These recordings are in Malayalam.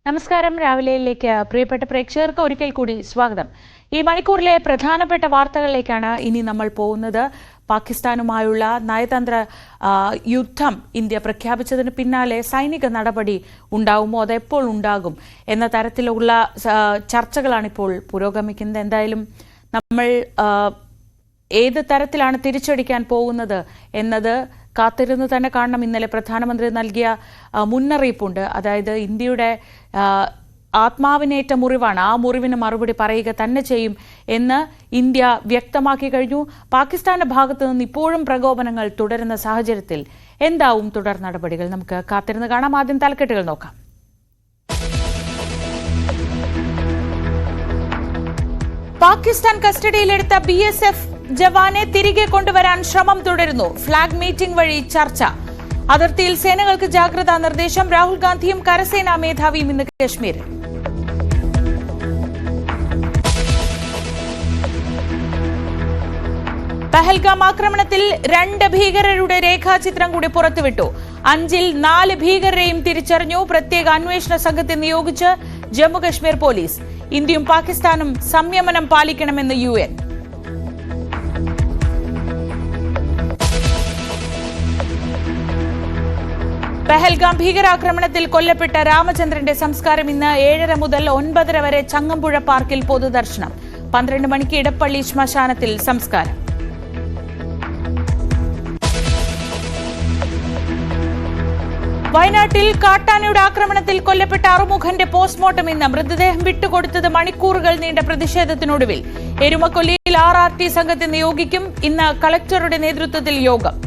നമസ്കാരം. രാവിലെയിലേക്ക് പ്രിയപ്പെട്ട പ്രേക്ഷകർക്ക് ഒരിക്കൽ കൂടി സ്വാഗതം. ഈ മണിക്കൂറിലെ പ്രധാനപ്പെട്ട വാർത്തകളിലേക്കാണ് ഇനി നമ്മൾ പോകുന്നത്. പാകിസ്ഥാനുമായുള്ള നയതന്ത്ര യുദ്ധം ഇന്ത്യ പ്രഖ്യാപിച്ചതിന് പിന്നാലെ സൈനിക നടപടി ഉണ്ടാകുമോ, അതെപ്പോൾ ഉണ്ടാകും എന്ന തരത്തിലുള്ള ചർച്ചകളാണിപ്പോൾ പുരോഗമിക്കുന്നത്. എന്തായാലും നമ്മൾ ഏത് തരത്തിലാണ് തിരിച്ചടിക്കാൻ പോകുന്നത് എന്നത് കാത്തിരുന്ന് തന്നെ കാണണം. ഇന്നലെ പ്രധാനമന്ത്രി നൽകിയ മുന്നറിയിപ്പുണ്ട്. അതായത് ഇന്ത്യയുടെ ആത്മാവിനേറ്റ മുറിവാണ്, ആ മുറിവിന് മറുപടി പറയുക തന്നെ ചെയ്യും എന്ന് ഇന്ത്യ വ്യക്തമാക്കി കഴിഞ്ഞു. പാകിസ്ഥാന്റെ ഭാഗത്തു നിന്ന് ഇപ്പോഴും പ്രകോപനങ്ങൾ തുടരുന്ന സാഹചര്യത്തിൽ എന്താവും തുടർ നടപടികൾ? നമുക്ക് കാത്തിരുന്ന് കാണാം. ആദ്യം തലക്കെട്ടുകൾ നോക്കാം. പാകിസ്ഥാൻ കസ്റ്റഡിയിലെടുത്ത BSF ജവാനെ തിരികെ കൊണ്ടുവരാൻ ശ്രമം തുടരുന്നു. ഫ്ളാഗ് മീറ്റിംഗ് വഴി ചർച്ച. അതിർത്തിയിൽ സേനകൾക്ക് ജാഗ്രതാ നിർദ്ദേശം. രാഹുൽ ഗാന്ധിയും കരസേനാ മേധാവിയും ഇന്ന് കശ്മീരിൽ. പഹൽഗാം ആക്രമണത്തിൽ 2 ഭീകരരുടെ രേഖാചിത്രം കൂടി പുറത്തുവിട്ടു. 5-ൽ 4 ഭീകരരെയും തിരിച്ചറിഞ്ഞു. പ്രത്യേക അന്വേഷണ സംഘത്തെ നിയോഗിച്ച് ജമ്മുകശ്മീർ പോലീസ്. ഇന്ത്യയും പാകിസ്ഥാനും സംയമനം പാലിക്കണമെന്ന് UN. പഹൽഗാം ഭീകരാക്രമണത്തിൽ കൊല്ലപ്പെട്ട രാമചന്ദ്രന്റെ സംസ്കാരം ഇന്ന് 7:30 മുതൽ 9:30 വരെ ചങ്ങമ്പുഴ പാർക്കിൽ പൊതുദർശനം. 12 മണിക്ക് ഇടപ്പള്ളി ശ്മശാനത്തിൽ സംസ്കാരം. വയനാട്ടിൽ കാട്ടാനയുടെ ആക്രമണത്തിൽ കൊല്ലപ്പെട്ട അറുമുഖന്റെ പോസ്റ്റ്മോർട്ടം ഇന്ന്. മൃതദേഹം വിട്ടുകൊടുത്തത് മണിക്കൂറുകൾ നീണ്ട പ്രതിഷേധത്തിനൊടുവിൽ. എരുമക്കൊല്ലിയിൽ RRT സംഘത്തെ നിയോഗിക്കും. ഇന്ന് കളക്ടറുടെ നേതൃത്വത്തിൽ യോഗം.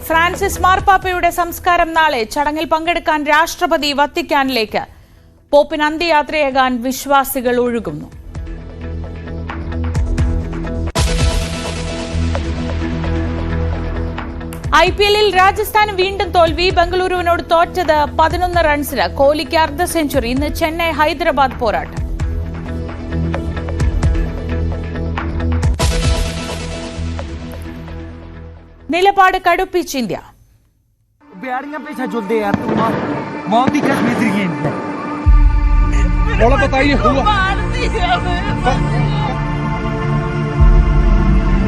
ഫ്രാൻസിസ് മാർപ്പാപ്പയുടെ സംസ്കാരം നാളെ. ചടങ്ങിൽ പങ്കെടുക്കാൻ രാഷ്ട്രപതി വത്തിക്കാനിലേക്ക്. പോപ്പിന് അന്ത്യയാത്രയേകാൻ വിശ്വാസികൾ ഒഴുകുന്നു. IPL-ൽ രാജസ്ഥാന് വീണ്ടും തോൽവി. ബംഗളൂരുവിനോട് തോറ്റത് 11 റൺസിന്. കോഹ്ലിക്ക് അർദ്ധ സെഞ്ചുറി. ഇന്ന് ചെന്നൈ ഹൈദരാബാദ് പോരാട്ടം. നിലപാട് കടുപ്പിച്ച് ഇന്ത്യ.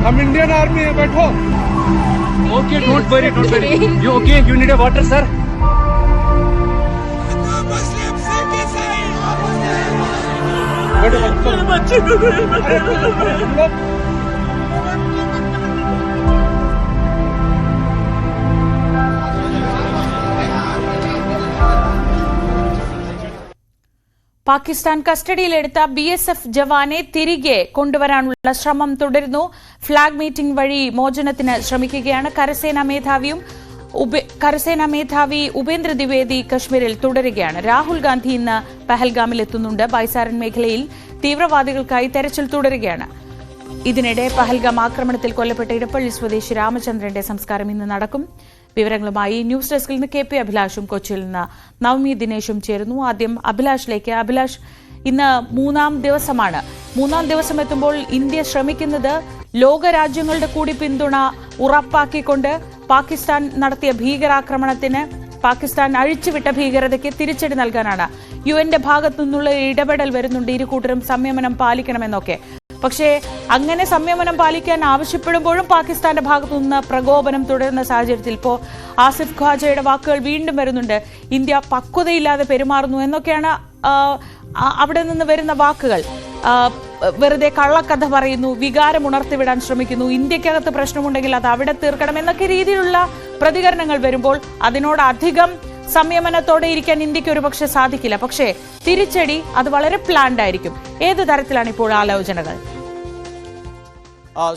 हम इंडियन आर्मी है, बैठो. Okay, don't worry. You okay? You need a water, sir? Pakistan കസ്റ്റഡിയിലെടുത്ത BSF ജവാനെ തിരികെ കൊണ്ടുവരാനുള്ള ശ്രമം തുടരുന്നു. ഫ്ളാഗ് മീറ്റിംഗ് വഴി മോചനത്തിന് ശ്രമിക്കുകയാണ്. കരസേനാ മേധാവി ഉപേന്ദ്ര ദ്വിവേദി കശ്മീരിൽ തുടരുകയാണ്. രാഹുൽ ഗാന്ധി ഇന്ന് പഹൽഗാമിൽ എത്തുന്നുണ്ട്. ബൈസാരൻ മേഖലയിൽ തീവ്രവാദികൾക്കായി തെരച്ചിൽ തുടരുകയാണ്. ഇതിനിടെ പഹൽഗാം ആക്രമണത്തിൽ കൊല്ലപ്പെട്ട ഇടപ്പള്ളി സ്വദേശി രാമചന്ദ്രന്റെ സംസ്കാരം ഇന്ന് നടക്കും. വിവരങ്ങളുമായി ന്യൂസ് ഡെസ്കിൽ നിന്ന് KP അഭിലാഷും കൊച്ചിയിൽ നിന്ന് നവമി ദിനേശും ചേരുന്നു. ആദ്യം അഭിലാഷിലേക്ക്. അഭിലാഷ്, ഇന്ന് 3-ാം ദിവസമാണ്. 3-ാം ദിവസം എത്തുമ്പോൾ ഇന്ത്യ ശ്രമിക്കുന്നത് ലോകരാജ്യങ്ങളുടെ കൂടി പിന്തുണ ഉറപ്പാക്കിക്കൊണ്ട് പാകിസ്ഥാൻ നടത്തിയ ഭീകരാക്രമണത്തിന്, പാകിസ്ഥാൻ അഴിച്ചുവിട്ട ഭീകരതയ്ക്ക് തിരിച്ചടി നൽകാനാണ്. UN-ന്റെ ഭാഗത്തു നിന്നുള്ള ഇടപെടൽ വരുന്നുണ്ട്. ഇരുകൂട്ടരും സംയമനം പാലിക്കണമെന്നൊക്കെ. പക്ഷേ അങ്ങനെ സംയമനം പാലിക്കാൻ ആവശ്യപ്പെടുമ്പോഴും പാകിസ്ഥാന്റെ ഭാഗത്തു നിന്ന് പ്രകോപനം തുടരുന്ന സാഹചര്യത്തിൽ ഇപ്പോൾ ആസിഫ് ഖ്വാജയുടെ വാക്കുകൾ വീണ്ടും വരുന്നുണ്ട്. ഇന്ത്യ പക്വതയില്ലാതെ പെരുമാറുന്നു എന്നൊക്കെയാണ് അവിടെ നിന്ന് വരുന്ന വാക്കുകൾ. വെറുതെ കള്ളക്കഥ പറയുന്നു, വികാരം ഉണർത്തിവിടാൻ ശ്രമിക്കുന്നു, ഇന്ത്യക്കകത്ത് പ്രശ്നമുണ്ടെങ്കിൽ അത് അവിടെ തീർക്കണം എന്നൊക്കെ രീതിയിലുള്ള പ്രതികരണങ്ങൾ വരുമ്പോൾ അതിനോട് അധികം സംയമനത്തോടെ ഇരിക്കാൻ ഇന്ത്യക്ക് ഒരുപക്ഷെ സാധിക്കില്ല. പക്ഷേ തിരിച്ചടി അത് വളരെ പ്ലാൻഡ് ആയിരിക്കും. ഏത് തരത്തിലാണ് ഇപ്പോൾ ആലോചനകൾ?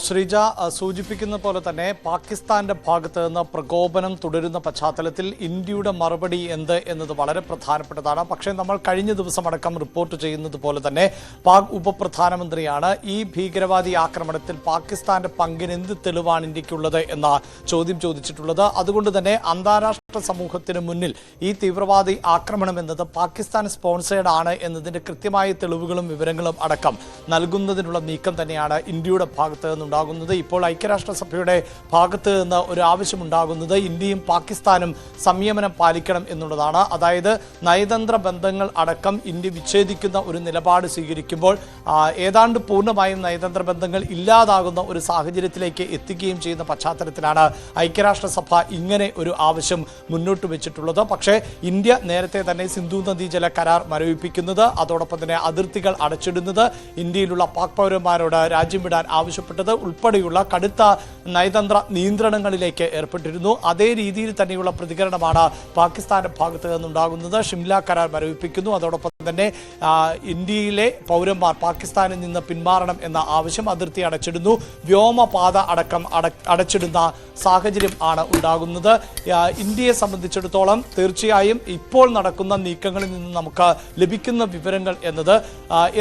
ശ്രീജ സൂചിപ്പിക്കുന്ന പോലെ തന്നെ പാകിസ്ഥാന്റെ ഭാഗത്ത് നിന്ന് പ്രകോപനം തുടരുന്ന പശ്ചാത്തലത്തിൽ ഇന്ത്യയുടെ മറുപടി എന്ത് എന്നത് വളരെ പ്രധാനപ്പെട്ടതാണ്. പക്ഷേ നമ്മൾ കഴിഞ്ഞ ദിവസം അടക്കം റിപ്പോർട്ട് ചെയ്യുന്നത് പോലെ തന്നെ പാക് ഉപപ്രധാനമന്ത്രിയാണ് ഈ ഭീകരവാദി ആക്രമണത്തിൽ പാകിസ്ഥാന്റെ പങ്കിന് എന്ത് തെളിവാണ് ഇന്ത്യക്കുള്ളത് എന്ന ചോദ്യം ചോദിച്ചിട്ടുള്ളത്. അതുകൊണ്ട് തന്നെ അന്താരാഷ്ട്ര സമൂഹത്തിന് മുന്നിൽ ഈ തീവ്രവാദി ആക്രമണം എന്നത് പാകിസ്ഥാൻ സ്പോൺസേഡ് ആണ് എന്നതിന്റെ കൃത്യമായ തെളിവുകളും വിവരങ്ങളും അടക്കം നൽകുന്നതിനുള്ള നീക്കം തന്നെയാണ് ഇന്ത്യയുടെ ഭാഗത്ത് നിന്നുണ്ടാകുന്നത്. ഇപ്പോൾ ഐക്യരാഷ്ട്രസഭയുടെ ഭാഗത്ത് നിന്ന് ഒരു ആവശ്യമുണ്ടാകുന്നത് ഇന്ത്യയും പാകിസ്ഥാനും സംയമനം പാലിക്കണം എന്നുള്ളതാണ്. അതായത് നയതന്ത്ര ബന്ധങ്ങൾ അടക്കം ഇന്ത്യ വിച്ഛേദിക്കുന്ന ഒരു നിലപാട് സ്വീകരിക്കുമ്പോൾ ഏതാണ്ട് പൂർണ്ണമായും നയതന്ത്ര ബന്ധങ്ങൾ ഇല്ലാതാകുന്ന ഒരു സാഹചര്യത്തിലേക്ക് എത്തിക്കുകയും ചെയ്യുന്ന പശ്ചാത്തലത്തിലാണ് ഐക്യരാഷ്ട്രസഭ ഇങ്ങനെ ഒരു ആവശ്യം മുന്നോട്ട് വെച്ചിട്ടുള്ളത്. പക്ഷേ ഇന്ത്യ നേരത്തെ തന്നെ സിന്ധു നദീജല കരാർ മരവിപ്പിക്കുന്നത്, അതോടൊപ്പം തന്നെ അതിർത്തികൾ അടച്ചിടുന്നത്, ഇന്ത്യയിലുള്ള പാക് പൗരന്മാരോട് രാജ്യം വിടാൻ ആവശ്യപ്പെട്ടത് ഉൾപ്പെടെയുള്ള കടുത്ത നയതന്ത്ര നിയന്ത്രണങ്ങളിലേക്ക് ഏർപ്പെട്ടിരുന്നു. അതേ രീതിയിൽ തന്നെയുള്ള പ്രതികരണമാണ് പാകിസ്ഥാന്റെ ഭാഗത്ത് നിന്നുണ്ടാകുന്നത്. ഷിംല കരാർ മരവിപ്പിക്കുന്നു, അതോടൊപ്പം തന്നെ ഇന്ത്യയിലെ പൗരന്മാർ പാകിസ്ഥാനിൽ നിന്ന് പിന്മാറണം എന്ന ആവശ്യം, അതിർത്തി അടച്ചിടുന്നു, വ്യോമപാത അടക്കം അടച്ചിടുന്ന സാഹചര്യം ആണ് ഉണ്ടാകുന്നത്. ഇന്ത്യയെ സംബന്ധിച്ചിടത്തോളം തീർച്ചയായും ഇപ്പോൾ നടക്കുന്ന നീക്കങ്ങളിൽ നിന്ന് നമുക്ക് ലഭിക്കുന്ന വിവരങ്ങൾ എന്നത്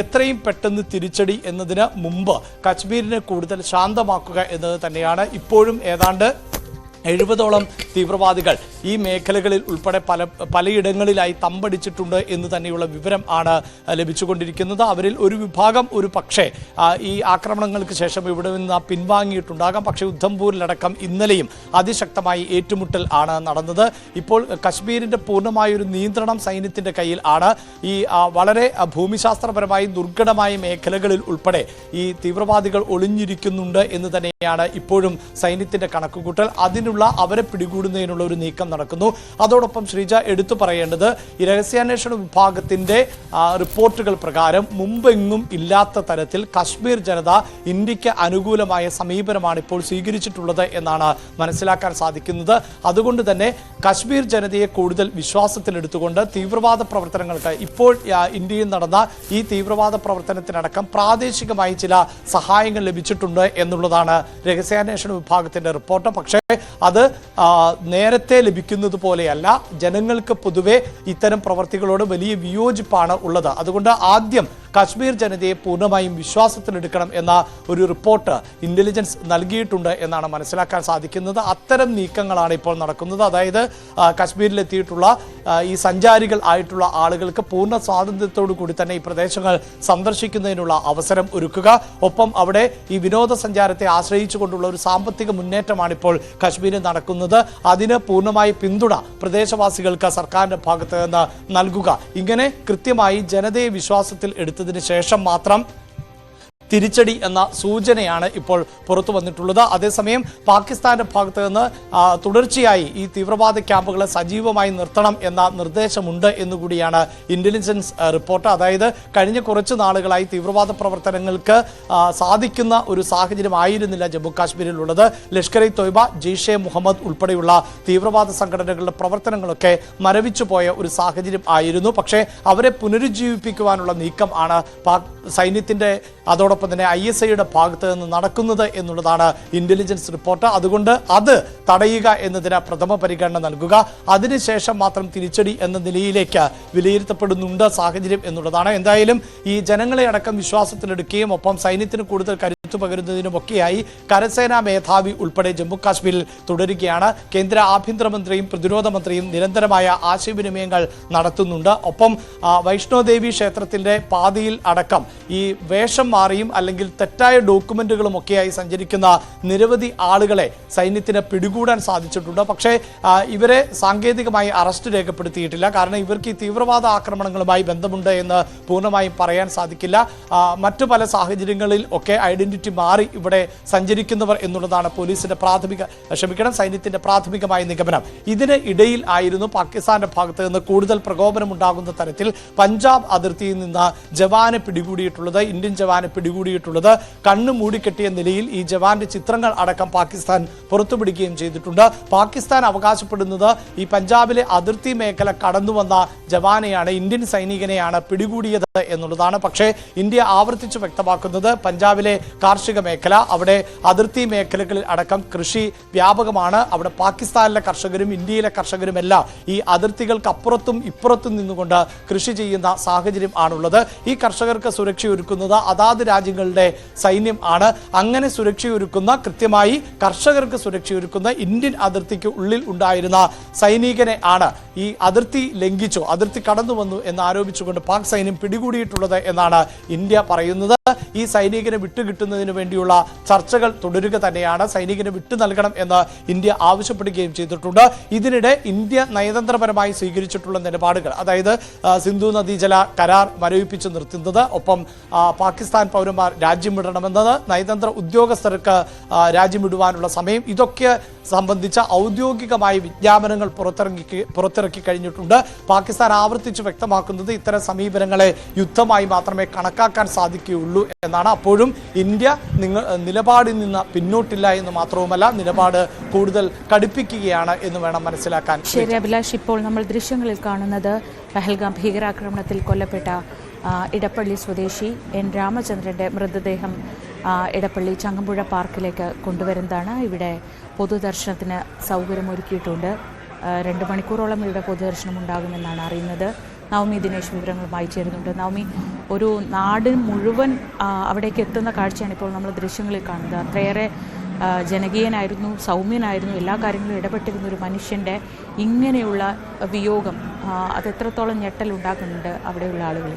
എത്രയും പെട്ടെന്ന് തിരിച്ചടി എന്നതിന് മുമ്പ് കശ്മീരിനെ കൂടുതൽ ശാന്തമാക്കുക എന്നത് തന്നെയാണ്. ഇപ്പോഴും ഏതാണ്ട് 70ഓളം തീവ്രവാദികൾ ഈ മേഖലകളിൽ ഉൾപ്പെടെ പലയിടങ്ങളിലായി തമ്പടിച്ചിട്ടുണ്ട് എന്ന് തന്നെയുള്ള വിവരം ആണ് ലഭിച്ചുകൊണ്ടിരിക്കുന്നത്. അവരിൽ ഒരു വിഭാഗം ഒരു പക്ഷേ ഈ ആക്രമണങ്ങൾക്ക് ശേഷം ഇവിടെ നിന്ന് പിൻവാങ്ങിയിട്ടുണ്ടാകാം. പക്ഷേ ഉദ്ധംപൂരിലടക്കം ഇന്നലെയും അതിശക്തമായി ഏറ്റുമുട്ടൽ ആണ് നടന്നത്. ഇപ്പോൾ കശ്മീരിൻ്റെ പൂർണ്ണമായൊരു നിയന്ത്രണം സൈന്യത്തിൻ്റെ കയ്യിൽ ആണ്. ഈ വളരെ ഭൂമിശാസ്ത്രപരമായി ദുർഘടമായ മേഖലകളിൽ ഉൾപ്പെടെ ഈ തീവ്രവാദികൾ ഒളിഞ്ഞിരിക്കുന്നുണ്ട് എന്ന് തന്നെയാണ് ഇപ്പോഴും സൈന്യത്തിൻ്റെ കണക്കുകൂട്ടൽ. അവരെ പിടികൂടുന്നതിനുള്ള ഒരു നീക്കം നടക്കുന്നു. അതോടൊപ്പം ശ്രീജ എടുത്തു പറയേണ്ടത്, ഈ രഹസ്യാന്വേഷണ വിഭാഗത്തിന്റെ റിപ്പോർട്ടുകൾ പ്രകാരം മുമ്പെങ്ങും ഇല്ലാത്ത തരത്തിൽ കശ്മീർ ജനത ഇന്ത്യക്ക് അനുകൂലമായ സമീപനമാണ് ഇപ്പോൾ സ്വീകരിച്ചിട്ടുള്ളത് എന്നാണ് മനസ്സിലാക്കാൻ സാധിക്കുന്നത്. അതുകൊണ്ട് തന്നെ കശ്മീർ ജനതയെ കൂടുതൽ വിശ്വാസത്തിലെടുത്തുകൊണ്ട് തീവ്രവാദ പ്രവർത്തനങ്ങൾക്ക് ഇപ്പോൾ ഇന്ത്യയിൽ നടന്ന ഈ തീവ്രവാദ പ്രവർത്തനത്തിനടക്കം പ്രാദേശികമായി ചില സഹായങ്ങൾ ലഭിച്ചിട്ടുണ്ട് എന്നുള്ളതാണ് രഹസ്യാന്വേഷണ വിഭാഗത്തിന്റെ റിപ്പോർട്ട്. പക്ഷേ അത് നേരത്തെ ലഭിക്കുന്നത് പോലെയല്ല. ജനങ്ങൾക്ക് പൊതുവെ ഇത്തരം പ്രവർത്തികളോട് വലിയ വിയോജിപ്പാണ് ഉള്ളത്. അതുകൊണ്ട് ആദ്യം കശ്മീർ ജനതയെ പൂർണ്ണമായും വിശ്വാസത്തിലെടുക്കണം എന്ന ഒരു റിപ്പോർട്ട് ഇന്റലിജൻസ് നൽകിയിട്ടുണ്ട് എന്നാണ് മനസ്സിലാക്കാൻ സാധിക്കുന്നത്. അത്തരം നീക്കങ്ങളാണ് ഇപ്പോൾ നടക്കുന്നത്. അതായത് കശ്മീരിലെത്തിയിട്ടുള്ള ഈ സഞ്ചാരികൾ ആയിട്ടുള്ള ആളുകൾക്ക് പൂർണ്ണ സ്വാതന്ത്ര്യത്തോടു കൂടി തന്നെ ഈ പ്രദേശങ്ങൾ സന്ദർശിക്കുന്നതിനുള്ള അവസരം ഒരുക്കുക. ഒപ്പം അവിടെ ഈ വിനോദസഞ്ചാരത്തെ ആശ്രയിച്ചുകൊണ്ടുള്ള ഒരു സാമ്പത്തിക മുന്നേറ്റമാണ് ഇപ്പോൾ കശ്മീരിൽ നടക്കുന്നത്. അതിന് പൂർണ്ണമായി പിന്തുണ പ്രദേശവാസികൾക്ക് സർക്കാരിന്റെ ഭാഗത്ത് നിന്ന് നൽകുക. ഇങ്ങനെ കൃത്യമായി ജനതയെ വിശ്വാസത്തിൽ എടുത്തതിന് ശേഷം മാത്രം തിരിച്ചടി എന്ന സൂചനയാണ് ഇപ്പോൾ പുറത്തു വന്നിട്ടുള്ളത്. അതേസമയം പാകിസ്ഥാന്റെ ഭാഗത്ത് നിന്ന് തുടർച്ചയായി ഈ തീവ്രവാദ ക്യാമ്പുകളെ സജീവമായി നിർത്തണം എന്ന നിർദ്ദേശമുണ്ട് എന്നുകൂടിയാണ് ഇന്റലിജൻസ് റിപ്പോർട്ട്. അതായത് കഴിഞ്ഞ കുറച്ച് നാളുകളായി തീവ്രവാദ പ്രവർത്തനങ്ങൾക്ക് സാധിക്കുന്ന ഒരു സാഹചര്യം ആയിരുന്നില്ല ജമ്മു കാശ്മീരിലുള്ളത്. ലഷ്കർ ഇ തോയ്ബ, ജെയ്ഷെ മുഹമ്മദ് ഉൾപ്പെടെയുള്ള തീവ്രവാദ സംഘടനകളുടെ പ്രവർത്തനങ്ങളൊക്കെ മരവിച്ചു പോയ ഒരു സാഹചര്യം ആയിരുന്നു. പക്ഷേ അവരെ പുനരുജ്ജീവിപ്പിക്കുവാനുള്ള നീക്കം ആണ് സൈന്യത്തിന്റെ അതോടൊപ്പം തന്നെ ISIയുടെ ഭാഗത്ത് നിന്ന് നടക്കുന്നത് എന്നുള്ളതാണ് ഇന്റലിജൻസ് റിപ്പോർട്ട്. അതുകൊണ്ട് അത് തടയുക എന്നതിന് പ്രഥമ പരിഗണന നൽകുക, അതിനുശേഷം മാത്രം തിരിച്ചടി എന്ന നിലയിലേക്ക് വിലയിരുത്തപ്പെടുന്നുണ്ട് സാഹചര്യം എന്നുള്ളതാണ്. എന്തായാലും ഈ ജനങ്ങളെ അടക്കം വിശ്വാസത്തിലെടുക്കുകയും ഒപ്പം സൈന്യത്തിന് കൂടുതൽ കരുത്തു പകരുന്നതിനുമൊക്കെയായി കരസേനാ മേധാവി ഉൾപ്പെടെ ജമ്മു കാശ്മീരിൽ തുടരുകയാണ്. കേന്ദ്ര ആഭ്യന്തരമന്ത്രിയും പ്രതിരോധ മന്ത്രിയും നിരന്തരമായ ആശയവിനിമയങ്ങൾ നടത്തുന്നുണ്ട്. ഒപ്പം വൈഷ്ണോദേവി ക്ഷേത്രത്തിന്റെ പാതയിൽ അടക്കം ഈ വേഷം മാറിയും അല്ലെങ്കിൽ തെറ്റായ ഡോക്യുമെന്റുകളും ഒക്കെയായി സഞ്ചരിക്കുന്ന നിരവധി ആളുകളെ സൈന്യത്തിന് പിടികൂടാൻ സാധിച്ചിട്ടുണ്ട്. പക്ഷേ ഇവരെ സാങ്കേതികമായി അറസ്റ്റ് രേഖപ്പെടുത്തിയിട്ടില്ല. കാരണം ഇവർക്ക് ഈ തീവ്രവാദ ആക്രമണങ്ങളുമായി ബന്ധമുണ്ട് എന്ന് പൂർണ്ണമായും പറയാൻ സാധിക്കില്ല. മറ്റു പല സാഹചര്യങ്ങളിൽ ഒക്കെ ഐഡന്റിറ്റി മാറി ഇവിടെ സഞ്ചരിക്കുന്നവർ എന്നുള്ളതാണ് സൈന്യത്തിന്റെ പ്രാഥമികമായ നിഗമനം. ഇതിന് ഇടയിൽ ആയിരുന്നു പാകിസ്ഥാന്റെ ഭാഗത്ത് നിന്ന് കൂടുതൽ പ്രകോപനമുണ്ടാകുന്ന തരത്തിൽ പഞ്ചാബ് അതിർത്തിയിൽ നിന്ന് ജവാനെ പിടികൂടിയിട്ടുള്ളത്, ഇന്ത്യൻ ജവാനെ പിടികൂടിയിട്ടുള്ളത്. കണ്ണ് മൂടിക്കെട്ടിയ നിലയിൽ ഈ ജവാന്റെ ചിത്രങ്ങൾ അടക്കം പാകിസ്ഥാൻ പുറത്തുപിടിക്കുകയും ചെയ്തിട്ടുണ്ട്. പാകിസ്ഥാൻ അവകാശപ്പെടുന്നത് ഈ പഞ്ചാബിലെ അതിർത്തി മേഖല കടന്നു വന്ന ജവാനെയാണ്, ഇന്ത്യൻ സൈനികനെയാണ് പിടികൂടിയത് എന്നുള്ളതാണ്. പക്ഷേ ഇന്ത്യ ആവർത്തിച്ച് വ്യക്തമാക്കുന്നത് പഞ്ചാബിലെ കാർഷിക മേഖല, അവിടെ അതിർത്തി മേഖലകളിൽ അടക്കം കൃഷി വ്യാപകമാണ്. അവിടെ പാകിസ്ഥാനിലെ കർഷകരും ഇന്ത്യയിലെ കർഷകരുമെല്ലാം ഈ അതിർത്തികൾക്ക് അപ്പുറത്തും ഇപ്പുറത്തും നിന്നുകൊണ്ട് കൃഷി ചെയ്യുന്ന സാഹചര്യം ആണുള്ളത്. ഈ കർഷകർക്ക് സുരക്ഷയൊരുക്കുന്നത് അതാത് രാജ്യങ്ങളുടെ സൈന്യം ആണ്. അങ്ങനെ സുരക്ഷയൊരുക്കുന്ന, കൃത്യമായി കർഷകർക്ക് സുരക്ഷയൊരുക്കുന്ന ഇന്ത്യൻ അതിർത്തിക്ക് ഉള്ളിൽ ഉണ്ടായിരുന്ന സൈനികനെ ആണ് ഈ അതിർത്തി ലംഘിച്ചു, അതിർത്തി കടന്നു വന്നു എന്ന് ആരോപിച്ചുകൊണ്ട് പാക് സൈന്യം പിടികൂടിയിട്ടുള്ളത് എന്നാണ് ഇന്ത്യ പറയുന്നത്. ഈ സൈനികനെ വിട്ടുകിട്ടുന്നതിന് ചെയ്യുന്നതിന് വേണ്ടിയുള്ള ചർച്ചകൾ തുടരുക തന്നെയാണ്. സൈനികനെ വിട്ടു നൽകണം എന്ന് ഇന്ത്യ ആവശ്യപ്പെടുകയും ചെയ്തിട്ടുണ്ട്. ഇതിനിടെ ഇന്ത്യ നയതന്ത്രപരമായി സ്വീകരിച്ചിട്ടുള്ള നിലപാടുകൾ, അതായത് സിന്ധു നദീജല കരാർ മരവിപ്പിച്ച് നിർത്തുന്നത്, ഒപ്പം പാകിസ്ഥാൻ പൗരന്മാർ രാജ്യം വിടണമെന്നത്, നയതന്ത്ര ഉദ്യോഗസ്ഥർക്ക് രാജ്യം വിടുവാനുള്ള സമയം, ഇതൊക്കെ സംബന്ധിച്ച ഔദ്യോഗികമായ വിജ്ഞാപനങ്ങൾ പുറത്തിറക്കി കഴിഞ്ഞിട്ടുണ്ട്. പാകിസ്ഥാൻ ആവർത്തിച്ച് വ്യക്തമാക്കുന്നത് ഇത്തരം സമീപനങ്ങളെ യുദ്ധമായി മാത്രമേ കണക്കാക്കാൻ സാധിക്കുകയുള്ളൂ എന്നാണ്. അപ്പോഴും ഇന്ത്യ നിലപാടിൽ നിന്ന് പിന്നോട്ടില്ല എന്ന് മാത്രവുമല്ല, നിലപാട് കൂടുതൽ കടുപ്പിക്കുകയാണ് എന്ന് വേണം മനസ്സിലാക്കാൻ. ശരി അഭിലാഷ്, ഇപ്പോൾ നമ്മൾ ദൃശ്യങ്ങളിൽ കാണുന്നത് പഹൽഗാം ഭീകരാക്രമണത്തിൽ കൊല്ലപ്പെട്ട ഇടപ്പള്ളി സ്വദേശി എൻ രാമചന്ദ്രൻ്റെ മൃതദേഹം ഇടപ്പള്ളി ചങ്ങമ്പുഴ പാർക്കിലേക്ക് കൊണ്ടുവരുന്നതാണ്. ഇവിടെ പൊതുദർശനത്തിന് സൗകര്യമൊരുക്കിയിട്ടുണ്ട്. 2 മണിക്കൂറോളം ഇവിടെ പൊതുദർശനം ഉണ്ടാകുമെന്നാണ് അറിയുന്നത്. നവമി ദിനേശ് വിവരങ്ങളുമായി ചേരുന്നുണ്ട്. നവമി, ഒരു നാട് മുഴുവൻ അവിടേക്ക് എത്തുന്ന കാഴ്ചയാണ് ഇപ്പോൾ നമ്മൾ ദൃശ്യങ്ങളിൽ കാണുന്നത്. അത്രയേറെ ജനകീയനായിരുന്നു, സൗമ്യനായിരുന്നു, എല്ലാ കാര്യങ്ങളും ഇടപെട്ടിരുന്ന ഒരു മനുഷ്യൻ്റെ ഇങ്ങനെയുള്ള വിയോഗം അത് എത്രത്തോളം ഞെട്ടലുണ്ടാക്കുന്നുണ്ട് അവിടെയുള്ള ആളുകൾ?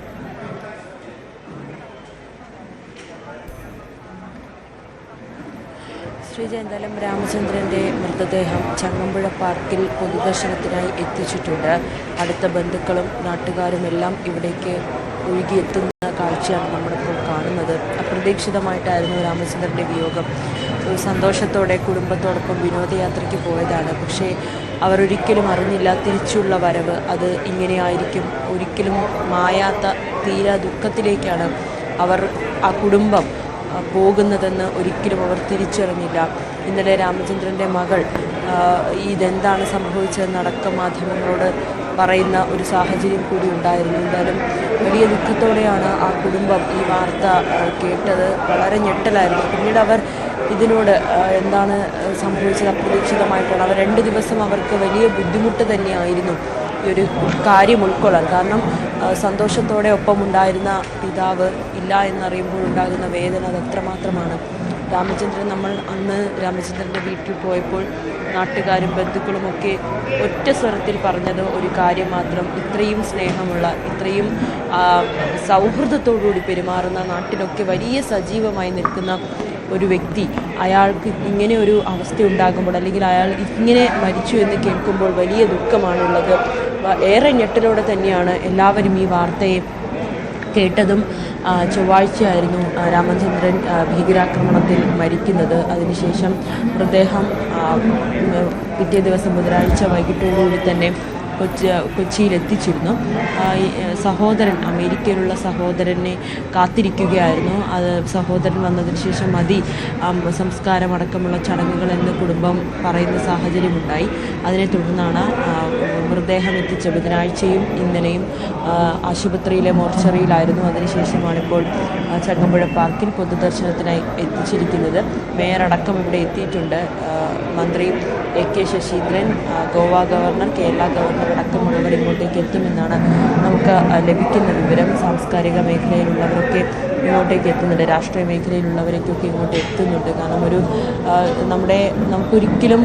ശ്രീജ, എന്തായാലും രാമചന്ദ്രൻ്റെ മൃതദേഹം ചങ്ങമ്പുഴ പാർക്കിൽ പൊതുദർശനത്തിനായി എത്തിച്ചിട്ടുണ്ട്. അടുത്ത ബന്ധുക്കളും നാട്ടുകാരും എല്ലാം ഇവിടേക്ക് ഒഴുകിയെത്തുന്ന കാഴ്ചയാണ് നമ്മളിപ്പോൾ കാണുന്നത്. അപ്രതീക്ഷിതമായിട്ടായിരുന്നു രാമചന്ദ്രൻ്റെ വിയോഗം. ഒരു സന്തോഷത്തോടെ കുടുംബത്തോടൊപ്പം വിനോദയാത്രയ്ക്ക് പോയതാണ്. പക്ഷേ അവരൊരിക്കലും അറിഞ്ഞില്ല തിരിച്ചുള്ള വരവ് അത് ഇങ്ങനെയായിരിക്കും. ഒരിക്കലും മായാത്ത തീരാ ദുഃഖത്തിലേക്കാണ് ആ കുടുംബം പോകുന്നതെന്ന് ഒരിക്കലും അവർ തിരിച്ചറിഞ്ഞില്ല. ഇന്നലെ രാമചന്ദ്രൻ്റെ മകൾ ഇതെന്താണ് സംഭവിച്ചതെന്നടക്കം മാധ്യമങ്ങളോട് പറയുന്ന ഒരു സാഹചര്യം കൂടി ഉണ്ടായിരുന്നു. എന്തായാലും വലിയ ദുഃഖത്തോടെയാണ് ആ കുടുംബം ഈ വാർത്ത കേട്ടത്. വളരെ ഞെട്ടലായിരുന്നു. പിന്നീട് അവർ ഇതിനോട് എന്താണ് സംഭവിച്ചത് അപ്രതീക്ഷിതമായിട്ടാണ്. അവർ 2 ദിവസം അവർക്ക് വലിയ ബുദ്ധിമുട്ട് തന്നെയായിരുന്നു ഈ ഒരു കാര്യം ഉൾക്കൊള്ളാൻ. കാരണം സന്തോഷത്തോടെ ഒപ്പമുണ്ടായിരുന്ന പിതാവ് ഇല്ല എന്നറിയുമ്പോൾ ഉണ്ടാകുന്ന വേദന അത് എത്രമാത്രമാണ്. നമ്മൾ അന്ന് രാമചന്ദ്രൻ്റെ വീട്ടിൽ പോയപ്പോൾ നാട്ടുകാരും ബന്ധുക്കളുമൊക്കെ ഒറ്റ സ്വരത്തിൽ പറഞ്ഞത് ഒരു കാര്യം മാത്രം: ഇത്രയും സ്നേഹമുള്ള, ഇത്രയും സൗഹൃദത്തോടുകൂടി പെരുമാറുന്ന, നാട്ടിലൊക്കെ വലിയ സജീവമായി നിൽക്കുന്ന ഒരു വ്യക്തി, അയാൾക്ക് ഇങ്ങനെ ഒരു അവസ്ഥ ഉണ്ടാകുമ്പോൾ, അല്ലെങ്കിൽ അയാൾ ഇങ്ങനെ മരിച്ചു എന്ന് കേൾക്കുമ്പോൾ വലിയ ദുഃഖമാണുള്ളത്. ഏറെ ഞെട്ടലോടെ തന്നെയാണ് എല്ലാവരും ഈ വാർത്തയെ കേട്ടതും. ചൊവ്വാഴ്ചയായിരുന്നു രാമചന്ദ്രൻ ഭീകരാക്രമണത്തിൽ മരിക്കുന്നത്. അതിനുശേഷം മൃതദേഹം പിറ്റേ ദിവസം ബുധനാഴ്ച വൈകിട്ടോടുകൂടി തന്നെ കൊച്ചിയിലെത്തിച്ചിരുന്നു. സഹോദരൻ, അമേരിക്കയിലുള്ള സഹോദരനെ കാത്തിരിക്കുകയായിരുന്നു. അത് സഹോദരൻ വന്നതിന് ശേഷം സംസ്കാരമടക്കമുള്ള ചടങ്ങുകളെന്ന് കുടുംബം പറയുന്ന സാഹചര്യമുണ്ടായി. അതിനെ തുടർന്നാണ് മൃതദേഹം എത്തിച്ച ബുധനാഴ്ചയും ഇന്നലെയും ആശുപത്രിയിലെ മോർച്ചറിയിലായിരുന്നു. അതിനുശേഷമാണിപ്പോൾ ചങ്ങമ്പുഴ പാർക്കിൽ പൊതുദർശനത്തിനായി എത്തിച്ചിരിക്കുന്നത്. മേയറടക്കം ഇവിടെ എത്തിയിട്ടുണ്ട്. മന്ത്രി AK Saseendran, Goa governor, Kerala governor അടക്കമുള്ളവർ ഇങ്ങോട്ടേക്ക് എത്തുമെന്നാണ് നമുക്ക് ലഭിക്കുന്ന വിവരം. സാംസ്കാരിക മേഖലയിലുള്ളവരൊക്കെ ഇങ്ങോട്ടേക്ക് എത്തുന്നുണ്ട്. രാഷ്ട്രീയ മേഖലയിലുള്ളവരൊക്കെ ഇങ്ങോട്ട് എത്തുന്നുണ്ട്. കാരണം നമുക്കൊരിക്കലും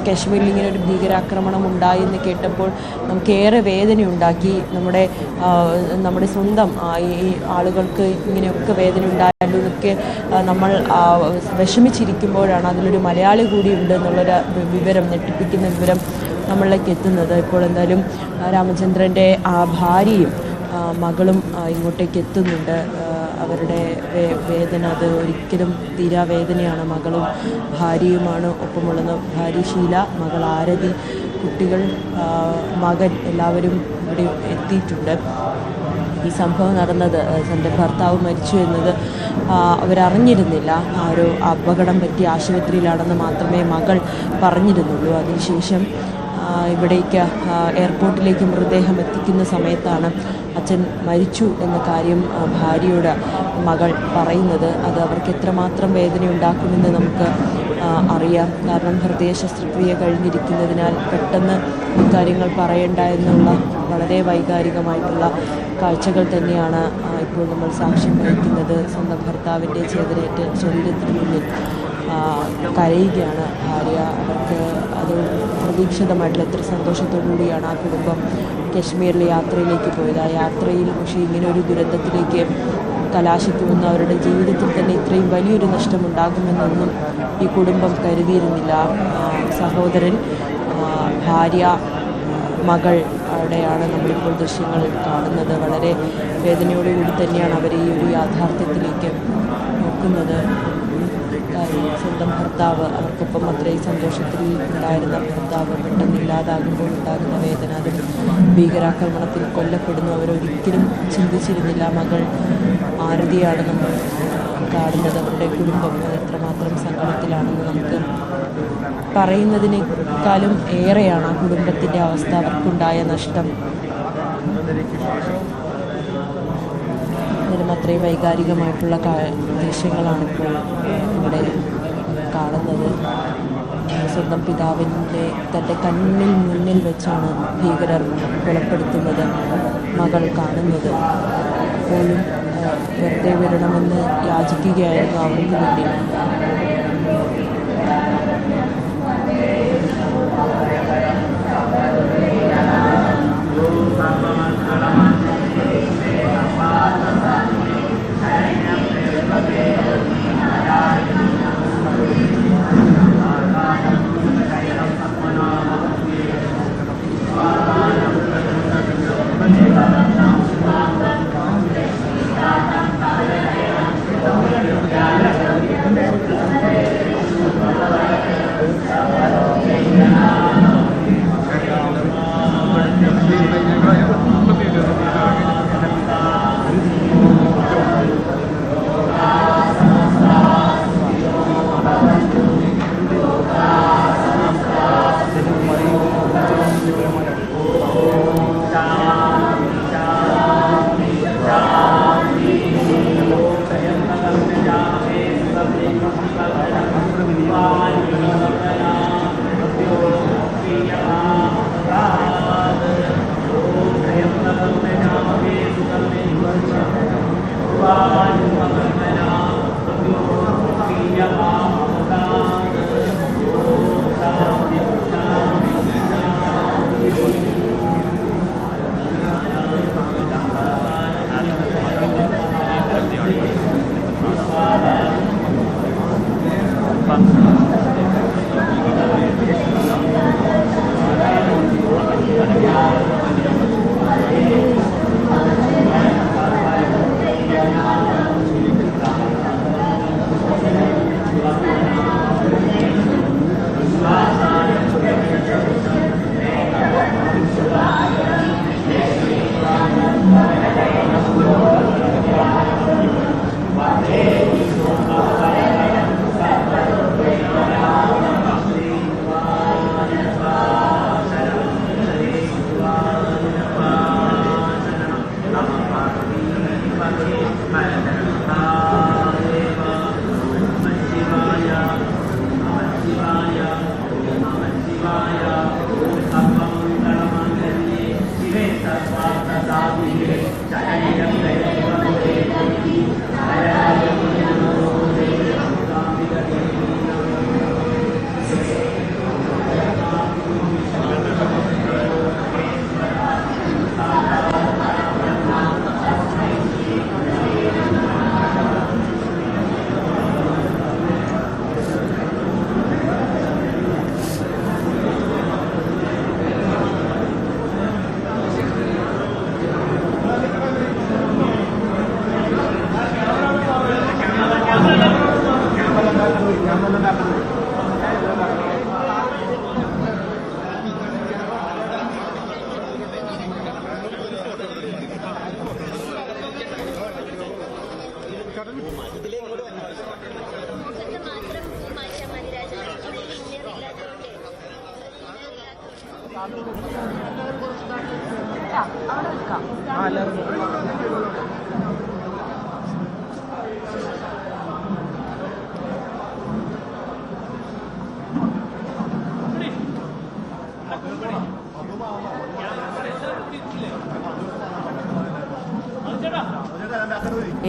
കാശ്മീരിൽ ഇങ്ങനെ ഒരു ഭീകരാക്രമണം ഉണ്ടായി എന്ന് കേട്ടപ്പോൾ നമുക്കേറെ വേദനയുണ്ടാക്കി. നമ്മുടെ സ്വന്തം ഈ ആളുകൾക്ക് ഇങ്ങനെയൊക്കെ വേദന ഉണ്ടായാലും എന്നൊക്കെ നമ്മൾ വിഷമിച്ചിരിക്കുമ്പോഴാണ് അതിലൊരു മലയാളി കൂടിയുണ്ട് എന്നുള്ളൊരു വിവരം, ഞെട്ടിപ്പിക്കുന്ന വിവരം നമ്മളിലേക്ക് എത്തുന്നത്. ഇപ്പോൾ എന്തായാലും രാമചന്ദ്രൻ്റെ ഭാര്യയും മകളും ഇങ്ങോട്ടേക്ക് എത്തുന്നുണ്ട്. അവരുടെ വേദന അത് ഒരിക്കലും തീരാവേദനയാണ്. മകളും ഭാര്യയുമാണ് ഒപ്പമുള്ളത്. ഭാര്യ ഷീല, മകൾ ആരതി, കുട്ടികൾ, മകൻ എല്ലാവരും ഇവിടെ എത്തിയിട്ടുണ്ട്. ഈ സംഭവം നടന്നത്, തൻ്റെ ഭർത്താവ് മരിച്ചു എന്നത് അവരറിഞ്ഞിരുന്നില്ല. ആ ഒരു അപകടം പറ്റി ആശുപത്രിയിലാണെന്ന് മാത്രമേ മകൾ പറഞ്ഞിരുന്നുള്ളൂ. അതിനുശേഷം ഇവിടേക്ക് എയർപോർട്ടിലേക്ക് മൃതദേഹം എത്തിക്കുന്ന സമയത്താണ് അച്ഛൻ മരിച്ചു എന്ന കാര്യം ഭാര്യയോട് മകൾ പറയുന്നത്. അത് അവർക്ക് എത്രമാത്രം വേദന ഉണ്ടാക്കുമെന്ന് നമുക്ക് അറിയാം. കാരണം ഹൃദയ ശസ്ത്രക്രിയ കഴിഞ്ഞിരിക്കുന്നതിനാൽ പെട്ടെന്ന് ഇക്കാര്യങ്ങൾ പറയണ്ട എന്നുള്ള വളരെ വൈകാരികമായിട്ടുള്ള കാഴ്ചകൾ തന്നെയാണ് ഇപ്പോൾ നമ്മൾ സാക്ഷ്യം വഹിക്കുന്നത്. സ്വന്തം ഭർത്താവിൻ്റെ ചേതനയേറ്റ് ശരീരത്തിന് മുന്നിൽ കരയുകയാണ് ഭാര്യ. അവർക്ക് അത് പ്രതീക്ഷിതമായിട്ടുള്ള എത്ര സന്തോഷത്തോടുകൂടിയാണ് ആ കുടുംബം കശ്മീരിലെ യാത്രയിലേക്ക് പോയത്. ആ യാത്രയിൽ പക്ഷേ ഇങ്ങനെ ഒരു ദുരന്തത്തിലേക്ക് കലാശിക്കുമെന്ന്, അവരുടെ ജീവിതത്തിൽ തന്നെ ഇത്രയും വലിയൊരു നഷ്ടമുണ്ടാകുമെന്നൊന്നും ഈ കുടുംബം കരുതിയിരുന്നില്ല. സഹോദരൻ, ഭാര്യ, മകൾ അവിടെയാണ് നമ്മളിപ്പോൾ ദൃശ്യങ്ങൾ കാണുന്നത്. വളരെ വേദനയോടുകൂടി തന്നെയാണ് അവർ ഈ ഒരു യാഥാർത്ഥ്യത്തിലേക്ക് നോക്കുന്നത്. സ്വന്തം ഭർത്താവ്, അവർക്കൊപ്പം അത്രയും സന്തോഷത്തിൽ ഉണ്ടായിരുന്ന ഭർത്താവ് പെട്ടെന്ന് ഇല്ലാതാകുമ്പോൾ ഉണ്ടാകുന്ന വേദന, അതും ഭീകരാക്രമണത്തിൽ കൊല്ലപ്പെടുന്നു. അവരൊരിക്കലും ചിന്തിച്ചിരുന്നില്ല. മകൾ ആരതിയാണ് നമ്മൾ കാണുന്നത്. അവരുടെ കുടുംബം എത്രമാത്രം സങ്കടത്തിലാണെന്ന് നമുക്ക് പറയുന്നതിനേക്കാളും ഏറെയാണ് ആ കുടുംബത്തിൻ്റെ അവസ്ഥ, അവർക്കുണ്ടായ നഷ്ടം. ഇതിലും അത്രയും വൈകാരികമായിട്ടുള്ള ദൃശ്യങ്ങളാണ് ഇപ്പോൾ ഇവിടെ കാണുന്നത്. സ്വന്തം പിതാവിൻ്റെ തൻ്റെ കണ്ണിൽ മുന്നിൽ വെച്ചാണ് ഭീകരർ കൊലപ്പെടുത്തുന്നത് മകൾ കാണുന്നത്. അപ്പോഴും വെറുതെ വിടണമെന്ന് യാചിക്കുകയായിരുന്നു അവർക്ക് മുന്നിൽ.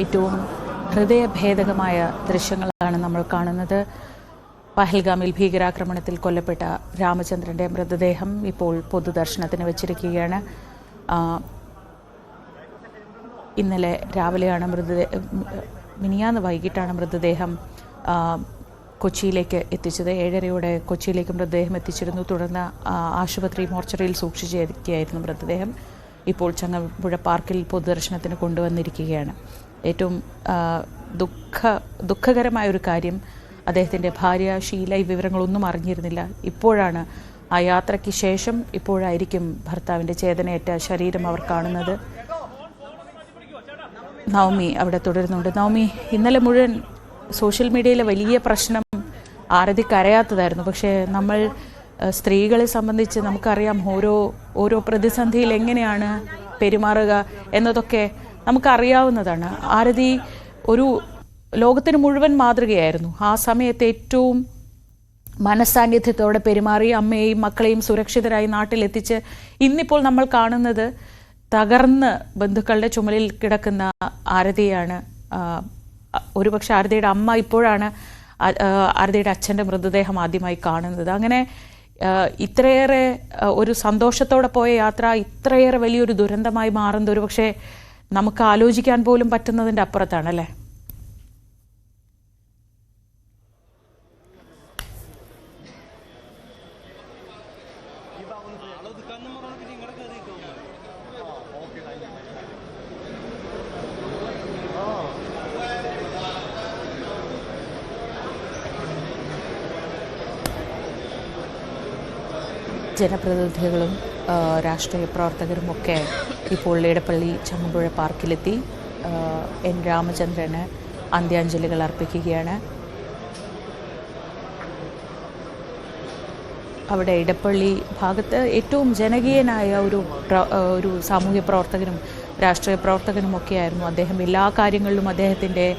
ഏറ്റവും ഹൃദയഭേദകമായ ദൃശ്യങ്ങളാണ് നമ്മൾ കാണുന്നത്. പഹൽഗാമിൽ ഭീകരാക്രമണത്തിൽ കൊല്ലപ്പെട്ട രാമചന്ദ്രന്റെ മൃതദേഹം ഇപ്പോൾ പൊതുദർശനത്തിന് വെച്ചിരിക്കുകയാണ്. ഇന്നലെ രാവിലെയാണ് മിനിയാന്ന് വൈകിട്ടാണ് മൃതദേഹം കൊച്ചിയിലേക്ക് എത്തിച്ചത്. 7:30 കൊച്ചിയിലേക്ക് മൃതദേഹം എത്തിച്ചിരുന്നു. തുടർന്ന് ആശുപത്രി മോർച്ചറിയിൽ സൂക്ഷിച്ചിരിക്കുകയായിരുന്നു മൃതദേഹം. ഇപ്പോൾ ചങ്ങമ്പുഴ പാർക്കിൽ പൊതുദർശനത്തിന് കൊണ്ടുവന്നിരിക്കുകയാണ്. ഏറ്റവും ദുഃഖകരമായൊരു കാര്യം, അദ്ദേഹത്തിൻ്റെ ഭാര്യ ഷീല ഈ വിവരങ്ങളൊന്നും അറിഞ്ഞിരുന്നില്ല. ഇപ്പോഴാണ്, ആ യാത്രയ്ക്ക് ശേഷം ഇപ്പോഴായിരിക്കും ഭർത്താവിൻ്റെ ചേതനയേറ്റ ശരീരം അവർ കാണുന്നത്. നവമി അവിടെ തുടരുന്നുണ്ട്. നവമി, ഇന്നലെ മുഴുവൻ സോഷ്യൽ മീഡിയയിലെ വലിയ പ്രശ്നം ആരതി കരയാത്തതായിരുന്നു. പക്ഷേ നമ്മൾ സ്ത്രീകളെ സംബന്ധിച്ച് നമുക്കറിയാം ഓരോ പ്രതിസന്ധിയിൽ എങ്ങനെയാണ് പെരുമാറുക എന്നതൊക്കെ നമുക്കറിയാവുന്നതാണ്. ആരതി ഒരു ലോകത്തിന് മുഴുവൻ മാതൃകയായിരുന്നു. ആ സമയത്ത് ഏറ്റവും മനസ്സാന്നിധ്യത്തോടെ പെരുമാറി അമ്മയെയും മക്കളെയും സുരക്ഷിതരായി നാട്ടിലെത്തിച്ച് ഇന്നിപ്പോൾ നമ്മൾ കാണുന്നത് തകർന്ന് ബന്ധുക്കളുടെ ചുമലിൽ കിടക്കുന്ന ആരതിയാണ്. ഒരുപക്ഷെ ആരതിയുടെ അമ്മ ഇപ്പോഴാണ് ആരതിയുടെ അച്ഛൻ്റെ മൃതദേഹം ആദ്യമായി കാണുന്നത്. അങ്ങനെ ഇത്രയേറെ ഒരു സന്തോഷത്തോടെ പോയ യാത്ര ഇത്രയേറെ വലിയൊരു ദുരന്തമായി മാറുന്നത് ഒരുപക്ഷെ നമുക്ക് ആലോചിക്കാൻ പോലും പറ്റുന്നതിൻ്റെ അപ്പുറത്താണ്, അല്ലേ? ജനപ്രതിനിധികളും രാഷ്ട്രീയ പ്രവർത്തകരുമൊക്കെ ഇപ്പോൾ ഇടപ്പള്ളി ചങ്ങമ്പുഴ പാർക്കിലെത്തി എൻ രാമചന്ദ്രന് അന്ത്യാഞ്ജലികൾ അർപ്പിക്കുകയാണ്. അവിടെ ഇടപ്പള്ളി ഭാഗത്ത് ഏറ്റവും ജനകീയനായ ഒരു സാമൂഹ്യ പ്രവർത്തകനും രാഷ്ട്രീയ പ്രവർത്തകനുമൊക്കെയായിരുന്നു അദ്ദേഹം. എല്ലാ കാര്യങ്ങളിലും അദ്ദേഹത്തിൻ്റെ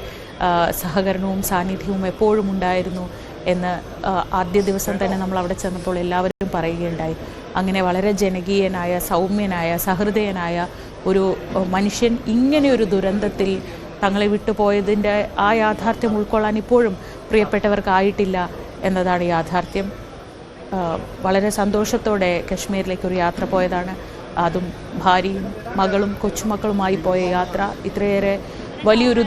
സഹകരണവും സാന്നിധ്യവും എപ്പോഴും ഉണ്ടായിരുന്നു എന്ന് ആദ്യ ദിവസം തന്നെ നമ്മൾ അവിടെ ചെന്നപ്പോൾ എല്ലാവരും പറയുകയുണ്ടായി. അങ്ങനെ വളരെ ജനകീയനായ, സൗമ്യനായ, സഹൃദയനായ ഒരു മനുഷ്യൻ ഇങ്ങനെയൊരു ദുരന്തത്തിൽ തങ്ങളെ വിട്ടുപോയതിൻ്റെ ആ യാഥാർത്ഥ്യം ഉൾക്കൊള്ളാൻ ഇപ്പോഴും പ്രിയപ്പെട്ടവർക്കായിട്ടില്ല എന്നതാണ് യാഥാർത്ഥ്യം. വളരെ സന്തോഷത്തോടെ കശ്മീരിലേക്കൊരു യാത്ര പോയതാണ്. അതും ഭാര്യയും മകളും കൊച്ചുമക്കളുമായി പോയ യാത്ര ഇത്രയേറെ വലിയൊരു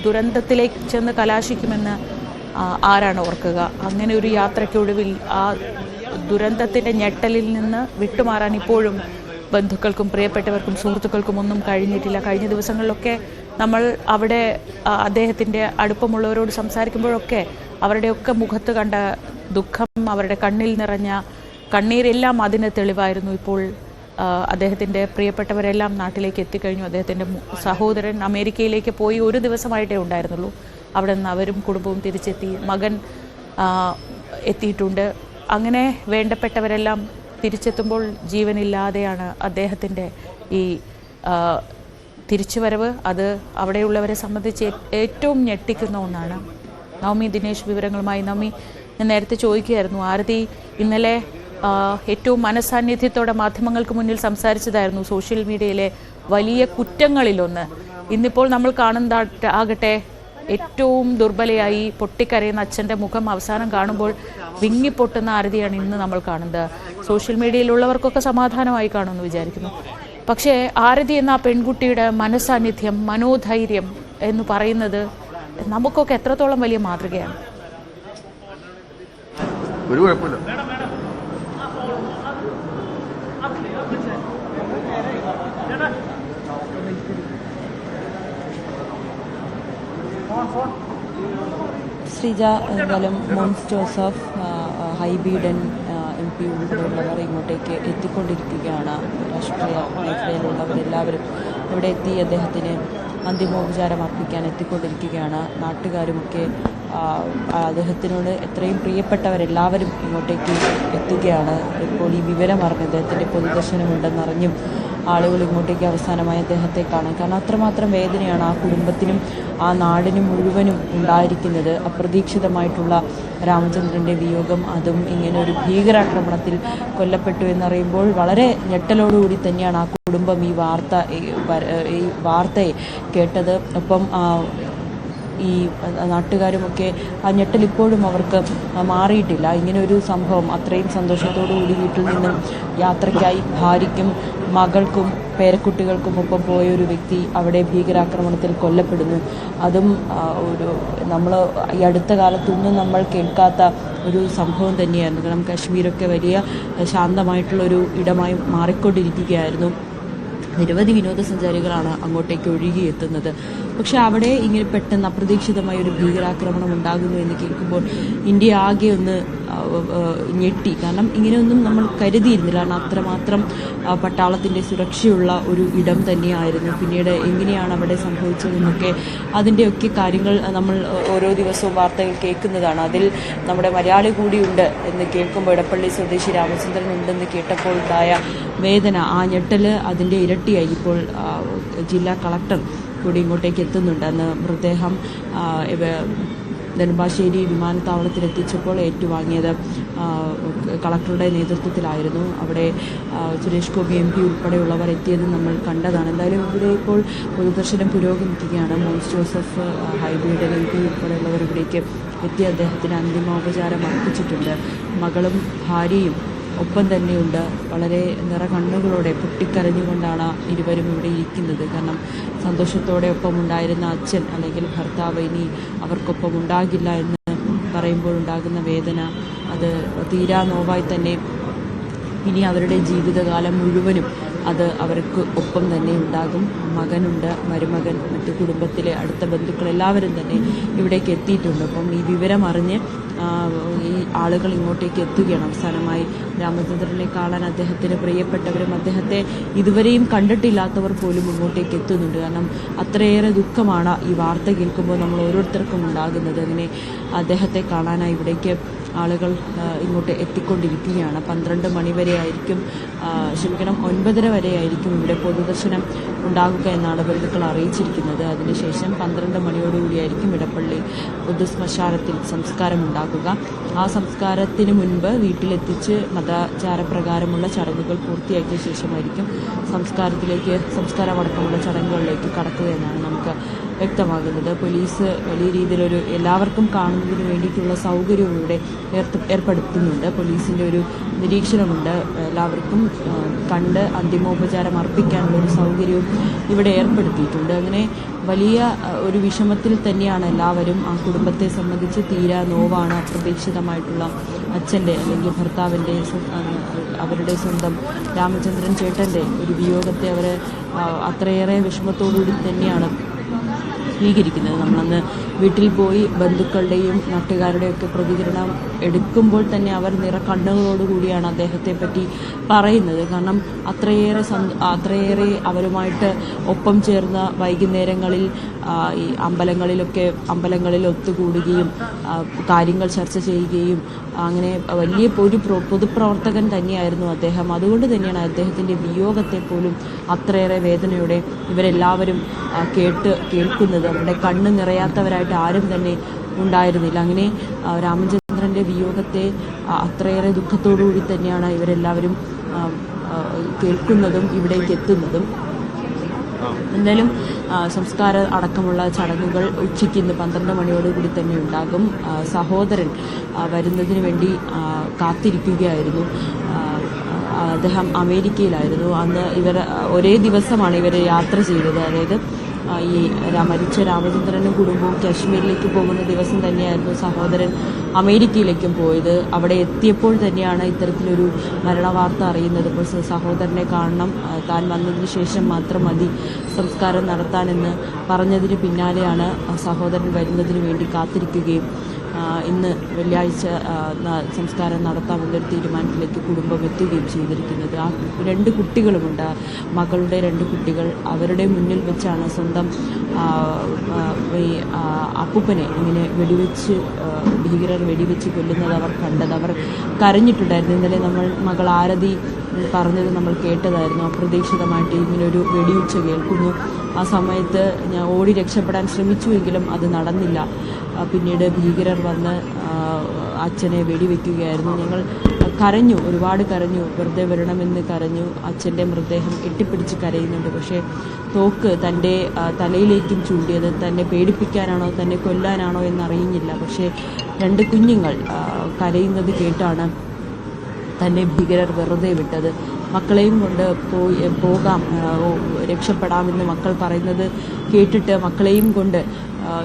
ദുരന്തത്തിലേക്ക് ചെന്ന് കലാശിക്കുമെന്ന് ആരാണ് ഓർക്കുക? അങ്ങനെ ഒരു യാത്രയ്ക്കൊടുവിൽ ആ ദുരന്തത്തിൻ്റെ ഞെട്ടലിൽ നിന്ന് വിട്ടുമാറാൻ ഇപ്പോഴും ബന്ധുക്കൾക്കും പ്രിയപ്പെട്ടവർക്കും സുഹൃത്തുക്കൾക്കും ഒന്നും കഴിഞ്ഞിട്ടില്ല. കഴിഞ്ഞ ദിവസങ്ങളിലൊക്കെ നമ്മൾ അവിടെ അദ്ദേഹത്തിൻ്റെ അടുപ്പമുള്ളവരോട് സംസാരിക്കുമ്പോഴൊക്കെ അവരുടെയൊക്കെ മുഖത്ത് കണ്ട ദുഃഖം, അവരുടെ കണ്ണിൽ നിറഞ്ഞ കണ്ണീരെല്ലാം അതിന് തെളിവായിരുന്നു. ഇപ്പോൾ അദ്ദേഹത്തിൻ്റെ പ്രിയപ്പെട്ടവരെല്ലാം നാട്ടിലേക്ക് എത്തിക്കഴിഞ്ഞു. അദ്ദേഹത്തിൻ്റെ സഹോദരൻ അമേരിക്കയിലേക്ക് പോയി ഒരു ദിവസമായിട്ടേ ഉണ്ടായിരുന്നുള്ളൂ. അവിടെ നിന്ന് അവരും കുടുംബവും തിരിച്ചെത്തി. മകൻ എത്തിയിട്ടുണ്ട്. അങ്ങനെ വേണ്ടപ്പെട്ടവരെല്ലാം തിരിച്ചെത്തുമ്പോൾ ജീവനില്ലാതെയാണ് അദ്ദേഹത്തിൻ്റെ ഈ തിരിച്ചുവരവ്. അത് അവിടെയുള്ളവരെ സംബന്ധിച്ച് ഏറ്റവും ഞെട്ടിക്കുന്ന ഒന്നാണ്. നവമി ദിനേശ് വിവരങ്ങളുമായി. നവമി, ഞാൻ നേരത്തെ ചോദിക്കുകയായിരുന്നു, ആരതി ഇന്നലെ ഏറ്റവും മനസാന്നിധ്യത്തോടെ മാധ്യമങ്ങൾക്ക് മുന്നിൽ സംസാരിച്ചതായിരുന്നു സോഷ്യൽ മീഡിയയിലെ വലിയ കുറ്റങ്ങളിലൊന്ന്. ഇന്നിപ്പോൾ നമ്മൾ ആകട്ടെ ഏറ്റവും ദുർബലയായി പൊട്ടിക്കരയുന്ന അച്ഛൻ്റെ മുഖം അവസാനം കാണുമ്പോൾ വിങ്ങിപ്പൊട്ടുന്ന ആരതിയാണ് ഇന്ന് നമ്മൾ കാണുന്നത്. സോഷ്യൽ മീഡിയയിലുള്ളവർക്കൊക്കെ സമാധാനമായി കാണുമെന്ന് വിചാരിക്കുന്നു. പക്ഷേ ആരതി എന്ന ആ പെൺകുട്ടിയുടെ മനസാന്നിധ്യം, മനോധൈര്യം എന്ന് പറയുന്നത് നമുക്കൊക്കെ എത്രത്തോളം വലിയ മാതൃകയാണ്. ഒരു കുഴപ്പമില്ല. ശ്രീജ, എന്തായാലും മോൻസ് ജോസഫ്, ഹൈബീഡൻ MP ഉൾപ്പെടെയുള്ളവർ ഇങ്ങോട്ടേക്ക് എത്തിക്കൊണ്ടിരിക്കുകയാണ്. രാഷ്ട്രീയ മേഖലയിലുള്ളവരെല്ലാവരും ഇവിടെ എത്തി അദ്ദേഹത്തിന് അന്തിമോപചാരം അർപ്പിക്കാൻ എത്തിക്കൊണ്ടിരിക്കുകയാണ്. നാട്ടുകാരുമൊക്കെ അദ്ദേഹത്തിനോട് എത്രയും പ്രിയപ്പെട്ടവരെല്ലാവരും ഇങ്ങോട്ടേക്ക് എത്തുകയാണ്. ഇപ്പോൾ ഈ വിവരം അറിഞ്ഞ് അദ്ദേഹത്തിൻ്റെ പൊതുദർശനമുണ്ടെന്നറിഞ്ഞും ആളുകൾ ഇങ്ങോട്ടേക്ക് അവസാനമായി അദ്ദേഹത്തെ കാണാൻ. കാരണം അത്രമാത്രം വേദനയാണ് ആ കുടുംബത്തിനും ആ നാടിനും മുഴുവനും ഉണ്ടായിരിക്കുന്നത്. അപ്രതീക്ഷിതമായിട്ടുള്ള രാമചന്ദ്രൻ്റെ വിയോഗം, അതും ഇങ്ങനെ ഒരു ഭീകരാക്രമണത്തിൽ കൊല്ലപ്പെട്ടു എന്നറിയുമ്പോൾ വളരെ ഞെട്ടലോടുകൂടി തന്നെയാണ് ആ കുടുംബം ഈ വാർത്തയെ കേട്ടത്. ഒപ്പം ഈ നാട്ടുകാരുമൊക്കെ ആ ഞെട്ടൽ ഇപ്പോഴും അവർക്ക് മാറിയിട്ടില്ല. ഇങ്ങനെ ഒരു സംഭവം അത്രയും സന്തോഷത്തോടുകൂടി വീട്ടിൽ നിന്നും യാത്രയ്ക്കായി ഭാര്യയ്ക്കും മകൾക്കും പേരക്കുട്ടികൾക്കും ഒപ്പം പോയ ഒരു വ്യക്തി അവിടെ ഭീകരാക്രമണത്തിൽ കൊല്ലപ്പെടുന്നു. അതും നമ്മൾ ഈ അടുത്ത കാലത്തൊന്നും നമ്മൾ കേൾക്കാത്ത ഒരു സംഭവം തന്നെയായിരുന്നു. കാരണം കാശ്മീരൊക്കെ വലിയ ശാന്തമായിട്ടുള്ളൊരു ഇടമായി മാറിക്കൊണ്ടിരിക്കുകയായിരുന്നു. നിരവധി വിനോദസഞ്ചാരികളാണ് അങ്ങോട്ടേക്ക് ഒഴുകിയെത്തുന്നത്. പക്ഷെ അവിടെ ഇങ്ങനെ പെട്ടെന്ന് അപ്രതീക്ഷിതമായ ഒരു ഭീകരാക്രമണം ഉണ്ടാകുന്നു എന്ന് കേൾക്കുമ്പോൾ ഇന്ത്യ ആകെ ഒന്ന് ഞെട്ടി. കാരണം ഇങ്ങനെയൊന്നും നമ്മൾ കരുതിയിരുന്നില്ല. കാരണം അത്രമാത്രം പട്ടാളത്തിൻ്റെ സുരക്ഷയുള്ള ഒരു ഇടം തന്നെയായിരുന്നു. പിന്നീട് എങ്ങനെയാണ് അവിടെ സംഭവിച്ചതെന്നൊക്കെ അതിൻ്റെയൊക്കെ കാര്യങ്ങൾ നമ്മൾ ഓരോ ദിവസവും വാർത്തകൾ കേൾക്കുന്നതാണ്. അതിൽ നമ്മുടെ മലയാളി കൂടിയുണ്ട് എന്ന് കേൾക്കുമ്പോൾ, ഇടപ്പള്ളി സ്വദേശി രാമചന്ദ്രൻ ഉണ്ടെന്ന് കേട്ടപ്പോൾ ഉണ്ടായ വേദന, ആ ഞെട്ടൽ അതിൻ്റെ ഇരട്ടിയായി. ഇപ്പോൾ ജില്ലാ കളക്ടർ കൂടി ഇങ്ങോട്ടേക്ക് എത്തുന്നുണ്ട്. അന്ന് മൃതദേഹം നെടുമ്പാശ്ശേരി വിമാനത്താവളത്തിൽ എത്തിച്ചപ്പോൾ ഏറ്റുവാങ്ങിയത് കളക്ടറുടെ നേതൃത്വത്തിലായിരുന്നു. അവിടെ സുരേഷ് ഗോപി MP ഉൾപ്പെടെയുള്ളവർ എത്തിയത് നമ്മൾ കണ്ടതാണ്. എന്തായാലും ഇവിടെ ഇപ്പോൾ പൊതുദർശനം പുരോഗമിക്കുകയാണ്. മോൻസ് ജോസഫ്, ഹൈബിയുടെ MP ഉൾപ്പെടെയുള്ളവർ ഇവിടേക്ക് എത്തി അദ്ദേഹത്തിന് അന്തിമോപചാരം അർപ്പിച്ചിട്ടുണ്ട്. മകളും ഭാര്യയും ഒപ്പം തന്നെയുണ്ട്. വളരെ നിറകണ്ണുകളോടെ പൊട്ടിക്കരഞ്ഞുകൊണ്ടാണ് ഇരുവരും ഇവിടെ ഇരിക്കുന്നത്. കാരണം സന്തോഷത്തോടെ ഒപ്പം ഉണ്ടായിരുന്ന അച്ഛൻ അല്ലെങ്കിൽ ഭർത്താവ് ഇനി അവർക്കൊപ്പം ഉണ്ടാകില്ല എന്ന് പറയുമ്പോഴുണ്ടാകുന്ന വേദന അത് തീരാ നോവായി തന്നെ ഇനി അവരുടെ ജീവിതകാലം മുഴുവനും അത് അവർക്ക് ഒപ്പം തന്നെ ഉണ്ടാകും. മകനുണ്ട്, മരുമകൻ, മറ്റു കുടുംബത്തിലെ അടുത്ത ബന്ധുക്കൾ എല്ലാവരും തന്നെ ഇവിടേക്ക് എത്തിയിട്ടുണ്ട്. അപ്പം ഈ വിവരം അറിഞ്ഞ് ഈ ആളുകൾ ഇങ്ങോട്ടേക്ക് എത്തുകയാണ്. അവസാനമായി രാമചന്ദ്രനെ കാണാൻ അദ്ദേഹത്തിന് പ്രിയപ്പെട്ടവരും അദ്ദേഹത്തെ ഇതുവരെയും കണ്ടിട്ടില്ലാത്തവർ പോലും ഇങ്ങോട്ടേക്ക് എത്തുന്നുണ്ട്. കാരണം അത്രയേറെ ദുഃഖമാണ് ഈ വാർത്ത കേൾക്കുമ്പോൾ നമ്മൾ ഓരോരുത്തർക്കും ഉണ്ടാകുന്നത്. അങ്ങനെ അദ്ദേഹത്തെ കാണാനായി ഇവിടേക്ക് ആളുകൾ ഇങ്ങോട്ട് എത്തിക്കൊണ്ടിരിക്കുകയാണ്. 12 മണി വരെ ആയിരിക്കും, 9:30 വരെ ആയിരിക്കും ഇവിടെ പൊതുദർശനം ഉണ്ടാകുക എന്നാണ് ബന്ധുക്കൾ അറിയിച്ചിരിക്കുന്നത്. അതിനുശേഷം 12 മണിയോടുകൂടിയായിരിക്കും ഇടപ്പള്ളി പൊതുശ്മശാനത്തിൽ സംസ്കാരം ഉണ്ടാകുക. ആ സംസ്കാരത്തിന് മുൻപ് വീട്ടിലെത്തിച്ച് മതാചാരപ്രകാരമുള്ള ചടങ്ങുകൾ പൂർത്തിയാക്കിയ ശേഷമായിരിക്കും സംസ്കാരമടക്കമുള്ള ചടങ്ങുകളിലേക്ക് കടക്കുക എന്നാണ് നമുക്ക് വ്യക്തമാകുന്നത്. പോലീസ് വലിയ രീതിയിലൊരു എല്ലാവർക്കും കാണുന്നതിന് വേണ്ടിയിട്ടുള്ള സൗകര്യവും ഇവിടെ ഏർപ്പെടുത്തുന്നുണ്ട്. പോലീസിൻ്റെ ഒരു നിരീക്ഷണമുണ്ട്. എല്ലാവർക്കും കണ്ട് അന്തിമോപചാരം അർപ്പിക്കാനുള്ള ഒരു സൗകര്യവും ഇവിടെ ഏർപ്പെടുത്തിയിട്ടുണ്ട്. അങ്ങനെ വലിയ ഒരു വിഷമത്തിൽ തന്നെയാണ് എല്ലാവരും. ആ കുടുംബത്തെ സംബന്ധിച്ച് തീരാ നോവാണ്. അപ്രതീക്ഷിതമായിട്ടുള്ള അച്ഛൻ്റെ അല്ലെങ്കിൽ ഭർത്താവിൻ്റെ അവരുടെ സ്വന്തം രാമചന്ദ്രൻ ചേട്ടൻ്റെ ഒരു വിയോഗത്തെ അവർ അത്രയേറെ വിഷമത്തോടുകൂടി തന്നെയാണ് സ്വീകരിക്കുന്നത്. നമ്മളന്ന് വീട്ടിൽ പോയി ബന്ധുക്കളുടെയും നാട്ടുകാരുടെയൊക്കെ പ്രതികരണം എടുക്കുമ്പോൾ തന്നെ അവർ നിറകണ്ണുകളോടുകൂടിയാണ് അദ്ദേഹത്തെ പറ്റി പറയുന്നത്. കാരണം അത്രയേറെ അവരുമായിട്ട് ഒപ്പം ചേർന്ന വൈകുന്നേരങ്ങളിൽ ഈ അമ്പലങ്ങളിൽ ഒത്തുകൂടുകയും കാര്യങ്ങൾ ചർച്ച ചെയ്യുകയും അങ്ങനെ വലിയ ഒരു പൊതുപ്രവർത്തകൻ തന്നെയായിരുന്നു അദ്ദേഹം. അതുകൊണ്ട് തന്നെയാണ് അദ്ദേഹത്തിൻ്റെ വിയോഗത്തെ പോലും അത്രയേറെ വേദനയോടെ ഇവരെല്ലാവരും കേൾക്കുന്നത്. അവരുടെ കണ്ണ് നിറയാത്തവരായിട്ട് ആരും തന്നെ ഉണ്ടായിരുന്നില്ല. അങ്ങനെ രാമചന്ദ്രൻ്റെ വിയോഗത്തെ അത്രയേറെ ദുഃഖത്തോടുകൂടി തന്നെയാണ് ഇവരെല്ലാവരും കേൾക്കുന്നതും ഇവിടേക്ക് എത്തുന്നതും. എന്തായാലും സംസ്കാര അടക്കമുള്ള ചടങ്ങുകൾ ഉച്ചയ്ക്ക് ഇന്ന് 12 മണിയോടുകൂടി തന്നെ ഉണ്ടാകും. സഹോദരൻ വരുന്നതിന് വേണ്ടി കാത്തിരിക്കുകയായിരുന്നു. അദ്ദേഹം അമേരിക്കയിലായിരുന്നു. അന്ന് ഒരേ ദിവസമാണ് ഇവർ യാത്ര ചെയ്തത്. അതായത് ഈ മരിച്ച രാമചന്ദ്രനും കുടുംബവും കാശ്മീരിലേക്ക് പോകുന്ന ദിവസം തന്നെയായിരുന്നു സഹോദരൻ അമേരിക്കയിലേക്കും പോയത്. അവിടെ എത്തിയപ്പോൾ തന്നെയാണ് ഇത്തരത്തിലൊരു മരണവാർത്ത അറിയുന്നത്. ഇപ്പോൾ സഹോദരനെ കാണണം, താൻ വന്നതിന് ശേഷം മാത്രം മതി സംസ്കാരം നടത്താനെന്ന് പറഞ്ഞതിന് പിന്നാലെയാണ് സഹോദരൻ വരുന്നതിന് വേണ്ടി കാത്തിരിക്കുകയും ഇന്ന് വെള്ളിയാഴ്ച സംസ്കാരം നടത്താമെന്നൊരു തീരുമാനത്തിലേക്ക് കുടുംബം എത്തുകയും ചെയ്തിരിക്കുന്നത്. ആ 2 കുട്ടികളുമുണ്ട്, മകളുടെ 2 കുട്ടികൾ. അവരുടെ മുന്നിൽ വെച്ചാണ് സ്വന്തം ഈ അപ്പൂപ്പനെ ഇങ്ങനെ ഭീകരർ വെടിവെച്ച് കൊല്ലുന്നത് അവർ കണ്ടത്. അവർ കരഞ്ഞിട്ടുണ്ടായിരുന്നു. ഇന്നലെ മകൾ ആരതി പറഞ്ഞത് നമ്മൾ കേട്ടതായിരുന്നു. അപ്രതീക്ഷിതമായിട്ട് ഇങ്ങനൊരു വെടിവെച്ച കേൾക്കുന്നു. ആ സമയത്ത് ഞാൻ ഓടി രക്ഷപ്പെടാൻ ശ്രമിച്ചുവെങ്കിലും അത് നടന്നില്ല. പിന്നീട് ഭീകരർ വന്ന് അച്ഛനെ വെടിവെക്കുകയായിരുന്നു. ഞങ്ങൾ കരഞ്ഞു, ഒരുപാട് കരഞ്ഞു, വെറുതെ വരണമെന്ന് കരഞ്ഞു. അച്ഛൻ്റെ മൃതദേഹം കെട്ടിപ്പിടിച്ച് കരയുന്നുണ്ട്. പക്ഷേ തോക്ക് തൻ്റെ തലയിലേക്കും ചൂണ്ടിയത് തന്നെ പേടിപ്പിക്കാനാണോ തന്നെ കൊല്ലാനാണോ എന്നറിയുന്നില്ല. പക്ഷേ 2 കുഞ്ഞുങ്ങൾ കരയുന്നത് കേട്ടാണ് തന്നെ ഭീകരർ വെറുതെ വിട്ടത്. മക്കളെയും കൊണ്ട് പോകാം, രക്ഷപ്പെടാമെന്ന് മക്കൾ പറയുന്നത് കേട്ടിട്ട് മക്കളെയും കൊണ്ട്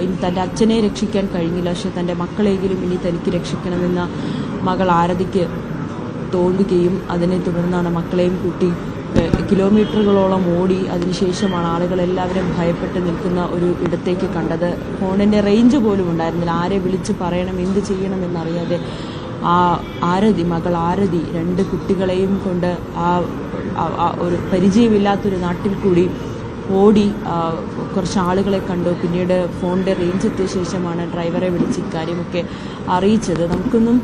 ഇനി തൻ്റെ അച്ഛനെ രക്ഷിക്കാൻ കഴിഞ്ഞില്ല, പക്ഷെ തൻ്റെ മക്കളെങ്കിലും ഇനി തനിക്ക് രക്ഷിക്കണമെന്ന മകൾ ആരതിക്ക് തോന്നുകയും അതിനെ തുടർന്നാണ് മക്കളെയും കൂട്ടി കിലോമീറ്ററുകളോളം ഓടി. അതിനുശേഷമാണ് ആളുകളെല്ലാവരും ഭയപ്പെട്ട് നിൽക്കുന്ന ഒരു ഇടത്തേക്ക് കണ്ടത്. ഫോണിൻ്റെ റേഞ്ച് പോലും ഉണ്ടായിരുന്നില്ല. ആരെ വിളിച്ച് പറയണം, എന്ത് ചെയ്യണമെന്നറിയാതെ മകൾ ആരതി 2 കുട്ടികളെയും കൊണ്ട് ഒരു പരിചയമില്ലാത്തൊരു നാട്ടിൽ കൂടി ഓടി കുറച്ച് ആളുകളെ കണ്ടു. പിന്നീട് ഫോണിൻ്റെ റേഞ്ച് എത്തിയ ശേഷമാണ് ഡ്രൈവറെ വിളിച്ച് ഇക്കാര്യമൊക്കെ അറിയിച്ചത്. നമുക്കൊന്നും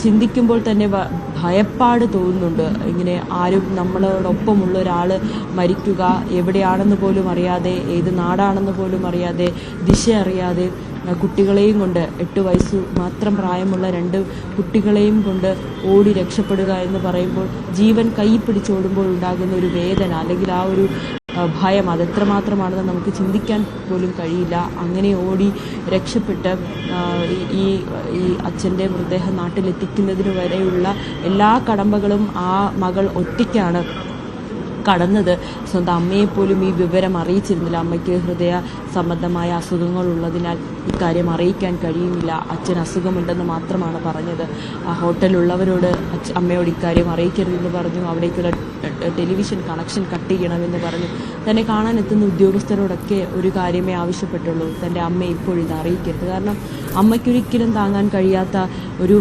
ചിന്തിക്കുമ്പോൾ തന്നെ ഭയപ്പാട് തോന്നുന്നുണ്ട്. ഇങ്ങനെ ആരും നമ്മളോടൊപ്പമുള്ള ഒരാൾ മരിക്കുക, എവിടെയാണെന്ന് പോലും അറിയാതെ, ഏത് നാടാണെന്ന് പോലും അറിയാതെ, ദിശ അറിയാതെ കുട്ടികളെയും കൊണ്ട് 8 വയസ്സ് മാത്രം പ്രായമുള്ള 2 കുട്ടികളെയും കൊണ്ട് ഓടി രക്ഷപ്പെടുക എന്ന് പറയുമ്പോൾ ജീവൻ കൈ പിടിച്ചോടുമ്പോൾ ഉണ്ടാകുന്ന ഒരു വേദന അല്ലെങ്കിൽ ആ ഒരു ഭയം അതെത്രമാത്രമാണെന്ന് നമുക്ക് ചിന്തിക്കാൻ പോലും കഴിയില്ല. അങ്ങനെ ഓടി രക്ഷപ്പെട്ട് ഈ അച്ഛൻ്റെ മൃതദേഹം നാട്ടിലെത്തിക്കുന്നതിന് വരെയുള്ള എല്ലാ കടമ്പകളും ആ മകൾ ഒറ്റയ്ക്കാണ് കടന്നത്. സ്വന്തം അമ്മയെപ്പോലും ഈ വിവരം അറിയിച്ചിരുന്നില്ല. അമ്മയ്ക്ക് ഹൃദയ സംബന്ധമായ അസുഖങ്ങളുള്ളതിനാൽ ഇക്കാര്യം അറിയിക്കാൻ കഴിയുന്നില്ല. അച്ഛന് അസുഖമുണ്ടെന്ന് മാത്രമാണ് പറഞ്ഞത്. ആ ഹോട്ടലുള്ളവരോട് അമ്മയോട് ഇക്കാര്യം അറിയിക്കരുതെന്ന് പറഞ്ഞു. അവിടേക്കുള്ള ടെലിവിഷൻ കണക്ഷൻ കട്ട് ചെയ്യണമെന്ന് പറഞ്ഞു. തന്നെ കാണാനെത്തുന്ന ഉദ്യോഗസ്ഥരോടൊക്കെ ഒരു കാര്യമേ ആവശ്യപ്പെട്ടുള്ളൂ, തൻ്റെ അമ്മയെ ഇപ്പോഴിത് അറിയിക്കരുത്. കാരണം അമ്മയ്ക്കൊരിക്കലും താങ്ങാൻ കഴിയാത്ത ഒരു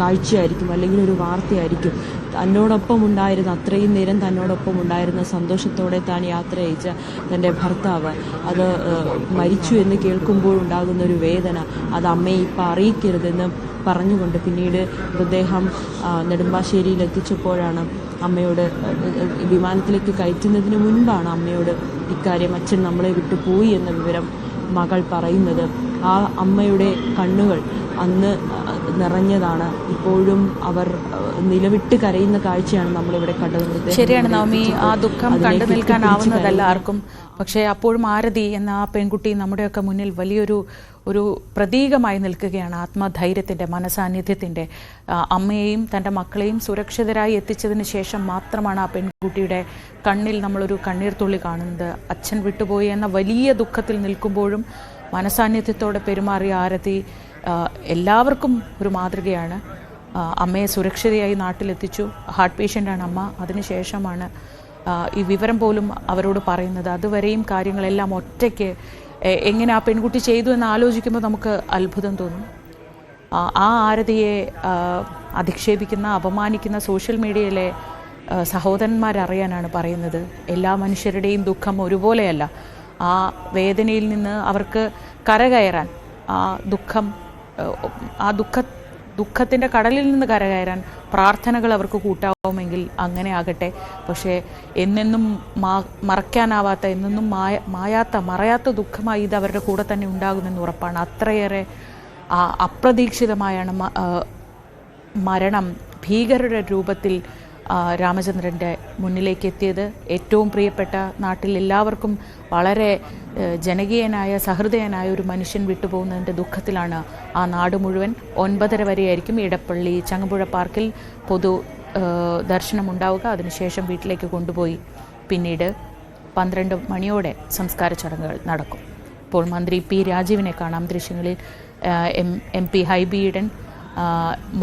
കാഴ്ചയായിരിക്കും, അല്ലെങ്കിൽ ഒരു വാർത്തയായിരിക്കും. തന്നോടൊപ്പം ഉണ്ടായിരുന്ന, അത്രയും നേരം തന്നോടൊപ്പം ഉണ്ടായിരുന്ന, സന്തോഷത്തോടെ താൻ യാത്ര അയച്ച തൻ്റെ ഭർത്താവ് അത് മരിച്ചു എന്ന് കേൾക്കുമ്പോൾ ഉണ്ടാകുന്ന ഒരു വേദന, അത് അമ്മയെ ഇപ്പം അറിയിക്കരുതെന്ന് പറഞ്ഞുകൊണ്ട് പിന്നീട് മൃതദേഹം നെടുമ്പാശ്ശേരിയിൽ എത്തിച്ചപ്പോഴാണ് അമ്മയോട്, വിമാനത്തിലേക്ക് കയറ്റുന്നതിന് മുൻപാണ് അമ്മയോട് ഇക്കാര്യം അച്ഛൻ നമ്മളെ വിട്ടു പോയി എന്ന വിവരം മകൾ പറയുന്നത്. ആ അമ്മയുടെ കണ്ണുകൾ അന്ന് നിറഞ്ഞതാണ്. ഇപ്പോഴും അവർ നിലവിട്ട് കരയുന്ന കാഴ്ചയാണ് നമ്മളിവിടെ കണ്ടത്. ശരിയാണ് നവമി, ആ ദുഃഖം കണ്ടു നിൽക്കാനാവുന്നതല്ല ആർക്കും. പക്ഷേ അപ്പോഴും ആരതി എന്ന ആ പെൺകുട്ടി നമ്മുടെയൊക്കെ മുന്നിൽ വലിയൊരു പ്രതീകമായി നിൽക്കുകയാണ്. ആത്മധൈര്യത്തിൻ്റെ, മനസാന്നിധ്യത്തിൻ്റെ. അമ്മയെയും തൻ്റെ മക്കളെയും സുരക്ഷിതരായി എത്തിച്ചതിന് ശേഷം മാത്രമാണ് ആ പെൺകുട്ടിയുടെ കണ്ണിൽ നമ്മളൊരു കണ്ണീർ തുള്ളി കാണുന്നത്. അച്ഛൻ വിട്ടുപോയി എന്ന വലിയ ദുഃഖത്തിൽ നിൽക്കുമ്പോഴും മനസാന്നിധ്യത്തോടെ പെരുമാറിയ ആരതി എല്ലാവർക്കും ഒരു മാതൃകയാണ്. അമ്മയെ സുരക്ഷിതയായി നാട്ടിലെത്തിച്ചു. ഹാർട്ട് പേഷ്യൻ്റാണ് അമ്മ. അതിനുശേഷമാണ് ഈ വിവരം പോലും അവരോട് പറയുന്നത്. അതുവരെയും കാര്യങ്ങളെല്ലാം ഒറ്റയ്ക്ക് എങ്ങനെ ആ പെൺകുട്ടി ചെയ്തു എന്ന് ആലോചിക്കുമ്പോൾ നമുക്ക് അത്ഭുതം തോന്നും. ആ ആരതിയെ അധിക്ഷേപിക്കുന്ന, അപമാനിക്കുന്ന സോഷ്യൽ മീഡിയയിലെ സഹോദരന്മാരറിയാനാണ് പറയുന്നത്. എല്ലാ മനുഷ്യരുടെയും ദുഃഖം ഒരുപോലെയല്ല. ആ വേദനയിൽ നിന്ന് അവർക്ക് കരകയറാൻ, ദുഃഖത്തിൻ്റെ കടലിൽ നിന്ന് കരകയറാൻ പ്രാർത്ഥനകൾ അവർക്ക് കൂട്ടാവുമെങ്കിൽ അങ്ങനെ ആകട്ടെ. പക്ഷേ എന്നെന്നും മറയ്ക്കാനാവാത്ത, എന്നെന്നും മറയാത്ത ദുഃഖമായി ഇത് അവരുടെ കൂടെ തന്നെ ഉണ്ടാകുമെന്ന് ഉറപ്പാണ്. അത്രയേറെ അപ്രതീക്ഷിതമായാണ് മരണം ഭീകരരുടെ രൂപത്തിൽ രാമചന്ദ്രൻ്റെ മുന്നിലേക്ക് എത്തിയത്. ഏറ്റവും പ്രിയപ്പെട്ട, നാട്ടിൽ എല്ലാവർക്കും വളരെ ജനകീയനായ, സഹൃദയനായ ഒരു മനുഷ്യൻ വിട്ടുപോകുന്നതിൻ്റെ ദുഃഖത്തിലാണ് ആ നാട് മുഴുവൻ. 9:30 വരെയായിരിക്കും ഇടപ്പള്ളി ചങ്ങമ്പുഴ പാർക്കിൽ പൊതു ദർശനം ഉണ്ടാവുക. അതിനുശേഷം വീട്ടിലേക്ക് കൊണ്ടുപോയി പിന്നീട് 12 മണിയോടെ സംസ്കാര ചടങ്ങുകൾ നടക്കും. ഇപ്പോൾ മന്ത്രി പി രാജീവിനെ കാണാം ദൃശ്യങ്ങളിൽ. MP ഹൈബി ഈഡൻ,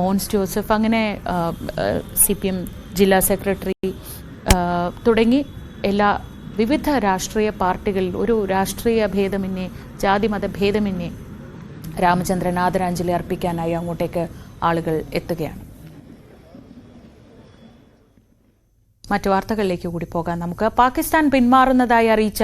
മോൻസ് ജോസഫ്, അങ്ങനെ CPM ജില്ലാ സെക്രട്ടറി തുടങ്ങി വിവിധ രാഷ്ട്രീയ പാർട്ടികളിൽ ഒരു രാഷ്ട്രീയ ഭേദമന്യേ, ജാതിമത ഭേദമന്യേ രാമചന്ദ്രൻ ആദരാഞ്ജലി അർപ്പിക്കാനായി അങ്ങോട്ടേക്ക് ആളുകൾ എത്തുകയാണ്. മറ്റു വാർത്തകളിലേക്ക് കൂടി പോകാൻ നമുക്ക്. പാകിസ്ഥാൻ പിന്മാറുന്നതായി അറിയിച്ച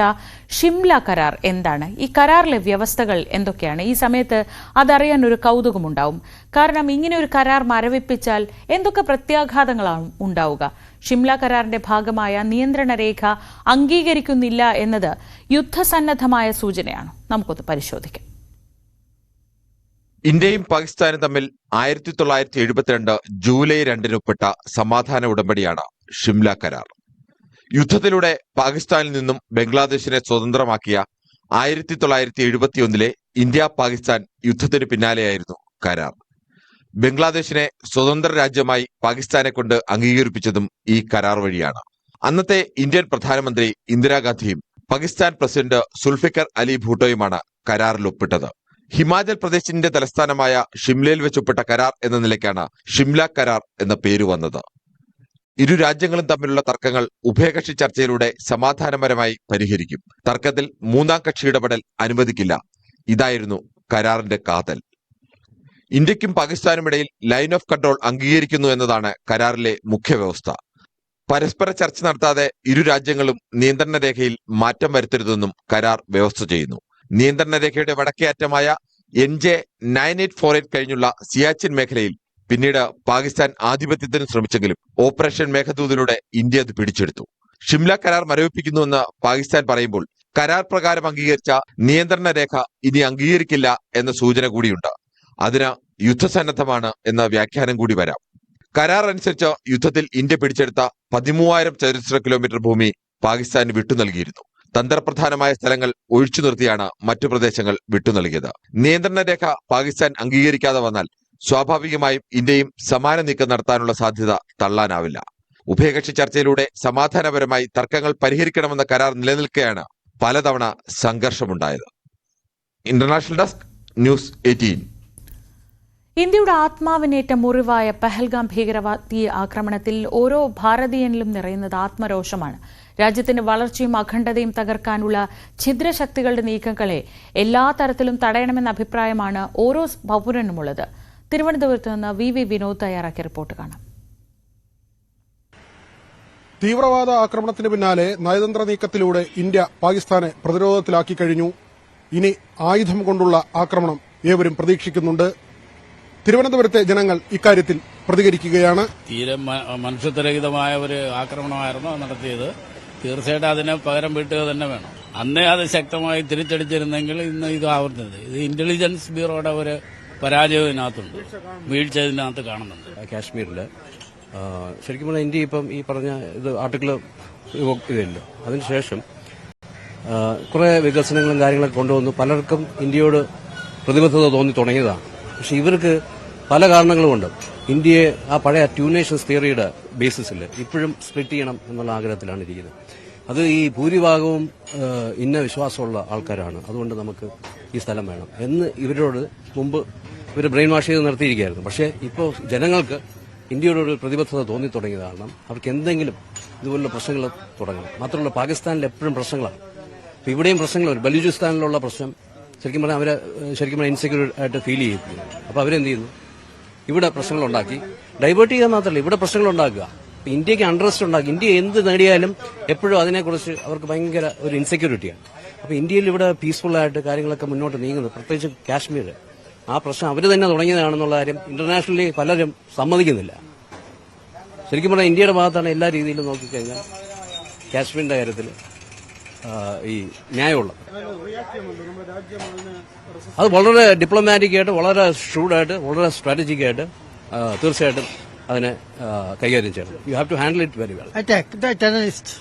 ഷിംല കരാർ എന്താണ്? ഈ കരാറിലെ വ്യവസ്ഥകൾ എന്തൊക്കെയാണ്? ഈ സമയത്ത് അതറിയാൻ ഒരു കൗതുകമുണ്ടാവും. കാരണം ഇങ്ങനെ ഒരു കരാർ മരവിപ്പിച്ചാൽ എന്തൊക്കെ പ്രത്യാഘാതങ്ങളാണ് ഉണ്ടാവുക? ഷിംല കരാറിന്റെ ഭാഗമായ നിയന്ത്രണ രേഖ അംഗീകരിക്കുന്നില്ല എന്നത് യുദ്ധസന്നദ്ധമായ സൂചനയാണ്. നമുക്കൊന്ന് പരിശോധിക്കാം. ഇന്ത്യയും പാകിസ്ഥാനും തമ്മിൽ 1972 ജൂലൈ 2 ഒപ്പിട്ട സമാധാന ഉടമ്പടിയാണ് ഷിംല കരാർ. യുദ്ധത്തിലൂടെ പാകിസ്ഥാനിൽ നിന്നും ബംഗ്ലാദേശിനെ സ്വതന്ത്രമാക്കിയ 1971 ഇന്ത്യ പാകിസ്ഥാൻ യുദ്ധത്തിന് പിന്നാലെയായിരുന്നു കരാർ. ബംഗ്ലാദേശിനെ സ്വതന്ത്ര രാജ്യമായി പാകിസ്ഥാനെ കൊണ്ട് അംഗീകരിപ്പിച്ചതും ഈ കരാർ വഴിയാണ്. അന്നത്തെ ഇന്ത്യൻ പ്രധാനമന്ത്രി ഇന്ദിരാഗാന്ധിയും പാകിസ്ഥാൻ പ്രസിഡന്റ് സുൽഫിക്കർ അലി ഭൂട്ടോയുമാണ് കരാറിൽ ഒപ്പിട്ടത്. ഹിമാചൽ പ്രദേശിന്റെ തലസ്ഥാനമായ ഷിംലയിൽ വെച്ചൊപ്പിട്ട കരാർ എന്ന നിലയ്ക്കാണ് ഷിംല കരാർ എന്ന പേര് വന്നത്. ഇരു രാജ്യങ്ങളും തമ്മിലുള്ള തർക്കങ്ങൾ ഉഭയകക്ഷി ചർച്ചയിലൂടെ സമാധാനപരമായി പരിഹരിക്കും. തർക്കത്തിൽ മൂന്നാം കക്ഷി ഇടപെടൽ അനുവദിക്കില്ല. ഇതായിരുന്നു കരാറിന്റെ കാതൽ. ഇന്ത്യക്കും പാകിസ്ഥാനുമിടയിൽ ലൈൻ ഓഫ് കൺട്രോൾ അംഗീകരിക്കുന്നു എന്നതാണ് കരാറിലെ മുഖ്യ വ്യവസ്ഥ. പരസ്പര ചർച്ച നടത്താതെ ഇരു രാജ്യങ്ങളും നിയന്ത്രണ രേഖയിൽ മാറ്റം വരുത്തരുതെന്നും കരാർ വ്യവസ്ഥ ചെയ്യുന്നു. നിയന്ത്രണ രേഖയുടെ വടക്കേ അറ്റമായ NJ 9848 കഴിഞ്ഞുള്ള സിയാച്ചിൻ മേഖലയിൽ പിന്നീട് പാകിസ്ഥാൻ ആധിപത്യത്തിന് ശ്രമിച്ചെങ്കിലും ഓപ്പറേഷൻ മേഘദൂതിലൂടെ ഇന്ത്യ അത് പിടിച്ചെടുത്തു. ഷിംല കരാർ മരവിപ്പിക്കുന്നുവെന്ന് പാകിസ്ഥാൻ പറയുമ്പോൾ കരാർ പ്രകാരം അംഗീകരിച്ച നിയന്ത്രണ രേഖ ഇനി അംഗീകരിക്കില്ല എന്ന സൂചന കൂടിയുണ്ട്. അതിന് യുദ്ധസന്നദ്ധമാണ് എന്ന വ്യാഖ്യാനം കൂടി വരാം. കരാർ അനുസരിച്ച് യുദ്ധത്തിൽ ഇന്ത്യ പിടിച്ചെടുത്ത 13,000 ചതുരശ്ര കിലോമീറ്റർ ഭൂമി പാകിസ്ഥാന് വിട്ടു നൽകിയിരുന്നു. തന്ത്രപ്രധാനമായ സ്ഥലങ്ങൾ ഒഴിച്ചു നിർത്തിയാണ് മറ്റു പ്രദേശങ്ങൾ വിട്ടു നൽകിയത്. നിയന്ത്രണ രേഖ പാകിസ്ഥാൻ അംഗീകരിക്കാതെ വന്നാൽ സ്വാഭാവികമായും ഇന്ത്യയും സമാന നീക്കം നടത്താനുള്ള സാധ്യത തള്ളാനാവില്ല. ഉഭയകക്ഷി ചർച്ചയിലൂടെ സമാധാനപരമായി തർക്കങ്ങൾ പരിഹരിക്കണമെന്ന കരാർ നിലനിൽക്കെയാണ് പലതവണ സംഘർഷമുണ്ടായത്. International desk, news 18. ഇന്ത്യയുടെ ആത്മാവിനേറ്റ മുറിവായ പഹൽഗാം ഭീകരവാദി ആക്രമണത്തിൽ ഓരോ ഭാരതീയനിലും നിറയുന്നത് ആത്മരോഷമാണ്. രാജ്യത്തിന്റെ വളർച്ചയും അഖണ്ഡതയും തകർക്കാനുള്ള ഛിദ്രശക്തികളുടെ നീക്കങ്ങളെ എല്ലാ തരത്തിലും തടയണമെന്ന അഭിപ്രായമാണ് ഓരോ പൗരനുമുള്ളത്. തിരുവനന്തപുരത്ത് നിന്ന് VV വിനോദ് തയ്യാറാക്കിയ റിപ്പോർട്ട് കാണാം. തീവ്രവാദ ആക്രമണത്തിന് പിന്നാലെ നയതന്ത്ര നീക്കത്തിലൂടെ ഇന്ത്യ പാകിസ്ഥാനെ പ്രതിരോധത്തിലാക്കി കഴിഞ്ഞു. ഇനി ആയുധം കൊണ്ടുള്ള ആക്രമണം ഏവരും പ്രതീക്ഷിക്കുന്നുണ്ട്. തിരുവനന്തപുരത്തെ ജനങ്ങൾ ഇക്കാര്യത്തിൽ പ്രതികരിക്കുകയാണ്. തീരെ മനുഷ്യത്വരഹിതമായ ഒരു ആക്രമണമായിരുന്നു നടത്തിയത്. തീർച്ചയായിട്ടും അതിനെ പകരം വീട്ടുക തന്നെ വേണം. അന്നേ അത് ശക്തമായി തിരിച്ചടിച്ചിരുന്നെങ്കിൽ ഇന്ന് ഇത് ആവർത്തിച്ചത്. ഇത് ഇന്റലിജൻസ് ബ്യൂറോയുടെ ഒരു പരാജയം ഇതിനകത്തുണ്ട്, വീഴ്ച ഇതിനകത്ത് കാണുന്നുണ്ട്. കാശ്മീരില് ശരിക്കും പറഞ്ഞാൽ ഇന്ത്യ ഇപ്പം ഈ പറഞ്ഞ ഇത് ആർട്ടിക്കിൾ ഇതില്ല. അതിനുശേഷം കുറെ വികസനങ്ങളും കാര്യങ്ങളൊക്കെ കൊണ്ടുവന്നു. പലർക്കും ഇന്ത്യയോട് പ്രതിബദ്ധത തോന്നി തുടങ്ങിയതാണ്. പക്ഷെ ഇവർക്ക് പല കാരണങ്ങളുമുണ്ട്. ഇന്ത്യയെ ആ പഴയ ടു നേഷൻസ് തിയറിയുടെ ബേസിസിൽ ഇപ്പോഴും സ്പ്ലിറ്റ് ചെയ്യണം എന്നുള്ള ആഗ്രഹത്തിലാണ് ഇരിക്കുന്നത്. അത് ഈ ഭൂരിഭാഗവും ഇന്ന വിശ്വാസമുള്ള ആൾക്കാരാണ്. അതുകൊണ്ട് നമുക്ക് ഈ സ്ഥലം വേണം എന്ന് ഇവരോട് മുമ്പ് ഇവർ ബ്രെയിൻ വാഷ് ചെയ്ത് നിർത്തിയിരിക്കുകയായിരുന്നു. പക്ഷേ ഇപ്പോൾ ജനങ്ങൾക്ക് ഇന്ത്യയോടൊരു പ്രതിബദ്ധത തോന്നി തുടങ്ങിയത് കാരണം അവർക്ക് എന്തെങ്കിലും ഇതുപോലുള്ള പ്രശ്നങ്ങൾ തുടങ്ങണം. മാത്രമല്ല പാകിസ്ഥാനിൽ എപ്പോഴും പ്രശ്നങ്ങളാണ്. ഇപ്പം ഇവിടെയും പ്രശ്നങ്ങളുണ്ട്. ബലൂചിസ്ഥാനിലുള്ള പ്രശ്നം ശരിക്കും പറഞ്ഞാൽ അവരെ ഇൻസെക്യൂർ ആയിട്ട് ഫീൽ ചെയ്യുന്നു. അപ്പോൾ അവരെന്ത് ചെയ്യുന്നു? ഇവിടെ പ്രശ്നങ്ങളുണ്ടാക്കി ഡൈവേർട്ട് ചെയ്യുക മാത്രമല്ല ഇവിടെ പ്രശ്നങ്ങളുണ്ടാക്കുക. ഇന്ത്യക്ക് അൺട്രസ്റ്റ് ഉണ്ടാക്കി. ഇന്ത്യ എന്ത് നേടിയാലും എപ്പോഴും അതിനെക്കുറിച്ച് അവർക്ക് ഭയങ്കര ഒരു ഇൻസെക്യൂരിറ്റിയാണ്. അപ്പോൾ ഇന്ത്യയിൽ ഇവിടെ പീസ്ഫുള്ളായിട്ട് കാര്യങ്ങളൊക്കെ മുന്നോട്ട് നീങ്ങുന്നത്, പ്രത്യേകിച്ച് കാശ്മീർ, ആ പ്രശ്നം അവർ തന്നെ തുടങ്ങിയതാണെന്നുള്ള കാര്യം ഇന്റർനാഷണലി പലരും സമ്മതിക്കുന്നില്ല. ശരിക്കും പറഞ്ഞാൽ ഇന്ത്യയുടെ ഭാഗത്താണ് എല്ലാ രീതിയിലും നോക്കിക്കഴിഞ്ഞാൽ കാശ്മീരിന്റെ കാര്യത്തിൽ ഈ ന്യായമുള്ളത്. അത് വളരെ ഡിപ്ലോമാറ്റിക് ആയിട്ട്, വളരെ ഷൂഡായിട്ട്, വളരെ സ്ട്രാറ്റജിക് ആയിട്ട് തീർച്ചയായിട്ടും അതിനെ കൈകാര്യം ചെയ്യണം. You have to handle it very well. Attack the terrorist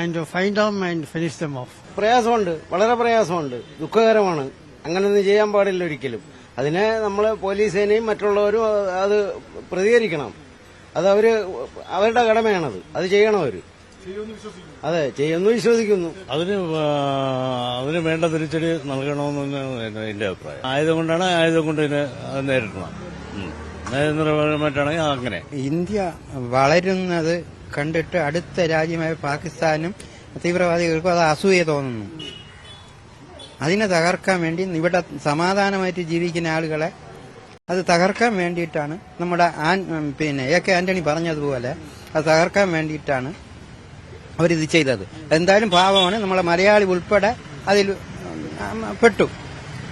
and find them and finish them off. പ്രയാസമുണ്ട്, വളരെ പ്രയാസമുണ്ട്, ദുഃഖകരമാണ്. അങ്ങനൊന്നും ചെയ്യാൻ പാടില്ല ഒരിക്കലും. അതിനെ നമ്മൾ പോലീസ് സേനയും മറ്റുള്ളവരും അത് പ്രതികരിക്കണം. അത് അവരുടെ കടമയാണത്. അത് ചെയ്യണം അവര്. അതെ, ചെയ്യുന്നു, വിശ്വസിക്കുന്നു. അതിന് വേണ്ട തിരിച്ചടി നൽകണമെന്ന് എന്റെ അഭിപ്രായം. ആയുധം കൊണ്ടാണ്, ആയുധം കൊണ്ട് ഇതിനെ നേരിടണം. നയതന്ത്രപരമായിട്ടാണെങ്കിൽ അങ്ങനെ. ഇന്ത്യ വളരുന്നത് കണ്ടിട്ട് അടുത്ത രാജ്യമായ പാകിസ്ഥാനും തീവ്രവാദികൾക്കും അത് അസൂയ തോന്നുന്നു. അതിനെ തകർക്കാൻ വേണ്ടി ഇവിടെ സമാധാനമായിട്ട് ജീവിക്കുന്ന ആളുകളെ അത് തകർക്കാൻ വേണ്ടിയിട്ടാണ് നമ്മുടെ AK ആന്റണി പറഞ്ഞതുപോലെ അത് തകർക്കാൻ വേണ്ടിയിട്ടാണ് അവരിത് ചെയ്തത്. എന്തായാലും പാവമാണ്. നമ്മളെ മലയാളി ഉൾപ്പെടെ അതിൽ പെട്ടു.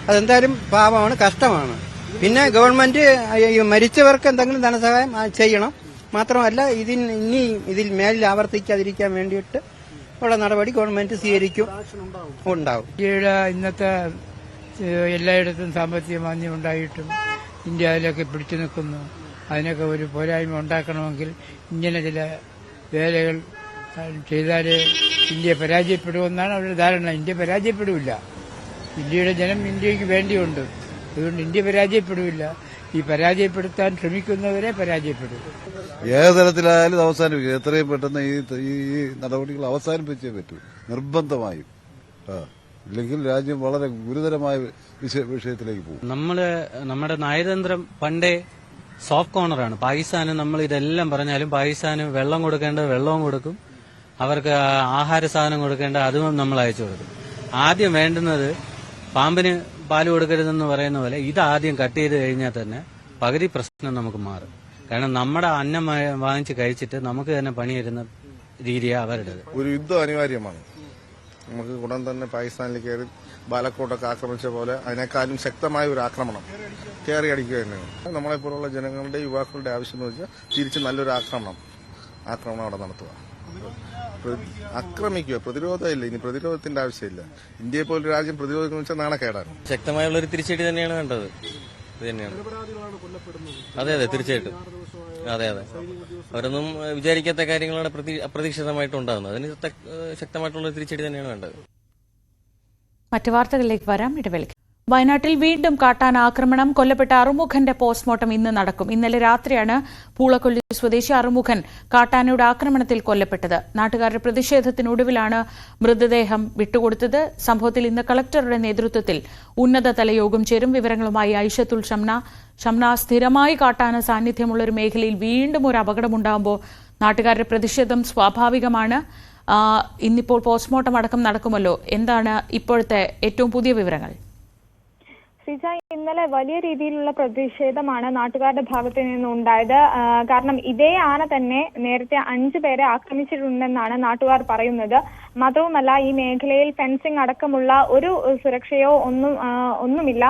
അതെന്തായാലും പാവമാണ്, കഷ്ടമാണ്. പിന്നെ ഗവൺമെന്റ് മരിച്ചവർക്ക് എന്തെങ്കിലും ധനസഹായം ചെയ്യണം. മാത്രമല്ല ഇനി ഇതിൽ മേലിൽ ആവർത്തിക്കാതിരിക്കാൻ വേണ്ടിയിട്ട് ഉള്ള നടപടി ഗവൺമെന്റ് സ്വീകരിക്കും, ഉണ്ടാവും. ഇന്ത്യയുടെ ഇന്നത്തെ എല്ലായിടത്തും സാമ്പത്തിക മാന്ദ്യം ഉണ്ടായിട്ടും ഇന്ത്യ അതിലൊക്കെ പിടിച്ചു നിൽക്കുന്നു. അതിനൊക്കെ ഒരു പോരായ്മ ഉണ്ടാക്കണമെങ്കിൽ ഇങ്ങനെ ചില വേലകൾ ചെയ്താലേ ഇന്ത്യ പരാജയപ്പെടുമെന്നാണ് അവരുടെ ധാരണ. ഇന്ത്യ പരാജയപ്പെടില്ല. ഇന്ത്യയുടെ ജനം ഇന്ത്യക്ക് വേണ്ടിയുണ്ട്. അതുകൊണ്ട് ഇന്ത്യ പരാജയപ്പെടില്ല. ഈ പരാജയപ്പെടുത്താൻ ശ്രമിക്കുന്നവരെ പരാജയപ്പെടും. ഏത് തരത്തിലായാലും അവസാനിപ്പിക്കും. എത്രയും പെട്ടെന്ന് ഈ നടപടികൾ അവസാനിപ്പിച്ചേ പറ്റൂ, നിർബന്ധമായും. ഇല്ലെങ്കിൽ രാജ്യം വളരെ ഗുരുതരമായ വിഷയത്തിലേക്ക് പോകും. നമ്മുടെ നയതന്ത്രം പണ്ടേ സോഫ്റ്റ് കോർണറാണ്. പാകിസ്ഥാന് നമ്മൾ ഇതെല്ലാം പറഞ്ഞാലും പാകിസ്ഥാന് വെള്ളം കൊടുക്കേണ്ടത് വെള്ളവും കൊടുക്കും, അവർക്ക് ആഹാര സാധനം കൊടുക്കേണ്ട അതും നമ്മൾ അയച്ചു കൊടുക്കും. ആദ്യം വേണ്ടുന്നത് പാമ്പിന് പാല് കൊടുക്കരുതെന്ന് പറയുന്ന പോലെ ഇതാദ്യം കട്ട് ചെയ്ത് കഴിഞ്ഞാൽ തന്നെ പകുതി പ്രശ്നം നമുക്ക് മാറും. കാരണം നമ്മുടെ അന്നം വാങ്ങിച്ച് കഴിച്ചിട്ട് നമുക്ക് തന്നെ പണി വരുന്ന രീതിയാണ് അവരുടേത്. ഒരു യുദ്ധം അനിവാര്യമാണ്. നമുക്ക് ഉടൻ തന്നെ പാകിസ്ഥാനിൽ കയറി ബാലക്കോട്ടൊക്കെ ആക്രമിച്ച പോലെ അതിനേക്കാളും ശക്തമായ ഒരു ആക്രമണം കയറി അടിക്കുക തന്നെയാണ് നമ്മളെപ്പോലുള്ള ജനങ്ങളുടെ യുവാക്കളുടെ ആവശ്യം എന്ന് വെച്ചാൽ തിരിച്ച് നല്ലൊരു ആക്രമണം അവിടെ നടത്തുക. ആക്രമിക്കുക, പ്രതിരോധമില്ല. ഇനി പ്രതിരോധത്തിന്റെ ആവശ്യമില്ല. ഇന്ത്യയെ പോലൊരു രാജ്യം പ്രതിരോധിക്കുന്ന വെച്ചാൽ നാണക്കേടാണ്. ശക്തമായുള്ള ഒരു തിരിച്ചടി തന്നെയാണ് വേണ്ടത്. ഇത് തന്നെയാണ്. അതെ തീർച്ചയായിട്ടും. അതെ അവരൊന്നും വിചാരിക്കാത്ത കാര്യങ്ങളാണ് അപ്രതീക്ഷിതമായിട്ടുണ്ടാകുന്നത്. അതിന് ശക്തമായിട്ടുള്ള തിരിച്ചടി തന്നെയാണ് വേണ്ടത്. മറ്റു വാർത്തകളിലേക്ക് വരാം, ഇടവേളയ്ക്ക്. വയനാട്ടിൽ വീണ്ടും കാട്ടാന ആക്രമണം. കൊല്ലപ്പെട്ട അറുമുഖന്റെ പോസ്റ്റ്മോർട്ടം ഇന്ന് നടക്കും. ഇന്നലെ രാത്രിയാണ് പൂളക്കൊല്ലി സ്വദേശി അറുമുഖൻ കാട്ടാനയുടെ ആക്രമണത്തിൽ കൊല്ലപ്പെട്ടത്. നാട്ടുകാരുടെ പ്രതിഷേധത്തിനൊടുവിലാണ് മൃതദേഹം വിട്ടുകൊടുത്തത്. സംഭവത്തിൽ ഇന്ന് കളക്ടറുടെ നേതൃത്വത്തിൽ ഉന്നതതല യോഗം ചേരും. വിവരങ്ങളുമായി ഐഷത്തുൽ ഷംന. സ്ഥിരമായി കാട്ടാന സാന്നിധ്യമുള്ള ഒരു മേഖലയിൽ വീണ്ടും ഒരു അപകടമുണ്ടാകുമ്പോൾ നാട്ടുകാരുടെ പ്രതിഷേധം സ്വാഭാവികമാണ്. ഇന്നിപ്പോൾ പോസ്റ്റ്മോർട്ടം അടക്കം നടക്കുമല്ലോ. എന്താണ് ഇപ്പോഴത്തെ ഏറ്റവും പുതിയ വിവരങ്ങൾ? ശ്രീജ, ഇന്നലെ വലിയ രീതിയിലുള്ള പ്രതിഷേധമാണ് നാട്ടുകാരുടെ ഭാഗത്തു നിന്നുണ്ടായത്. കാരണം ഇതേ ആന തന്നെ നേരത്തെ 5 പേരെ ആക്രമിച്ചിട്ടുണ്ടെന്നാണ് നാട്ടുകാർ പറയുന്നത്. മാത്രവുമല്ല, ഈ മേഖലയിൽ ഫെൻസിംഗ് അടക്കമുള്ള ഒരു സുരക്ഷയോ ഒന്നുമില്ല.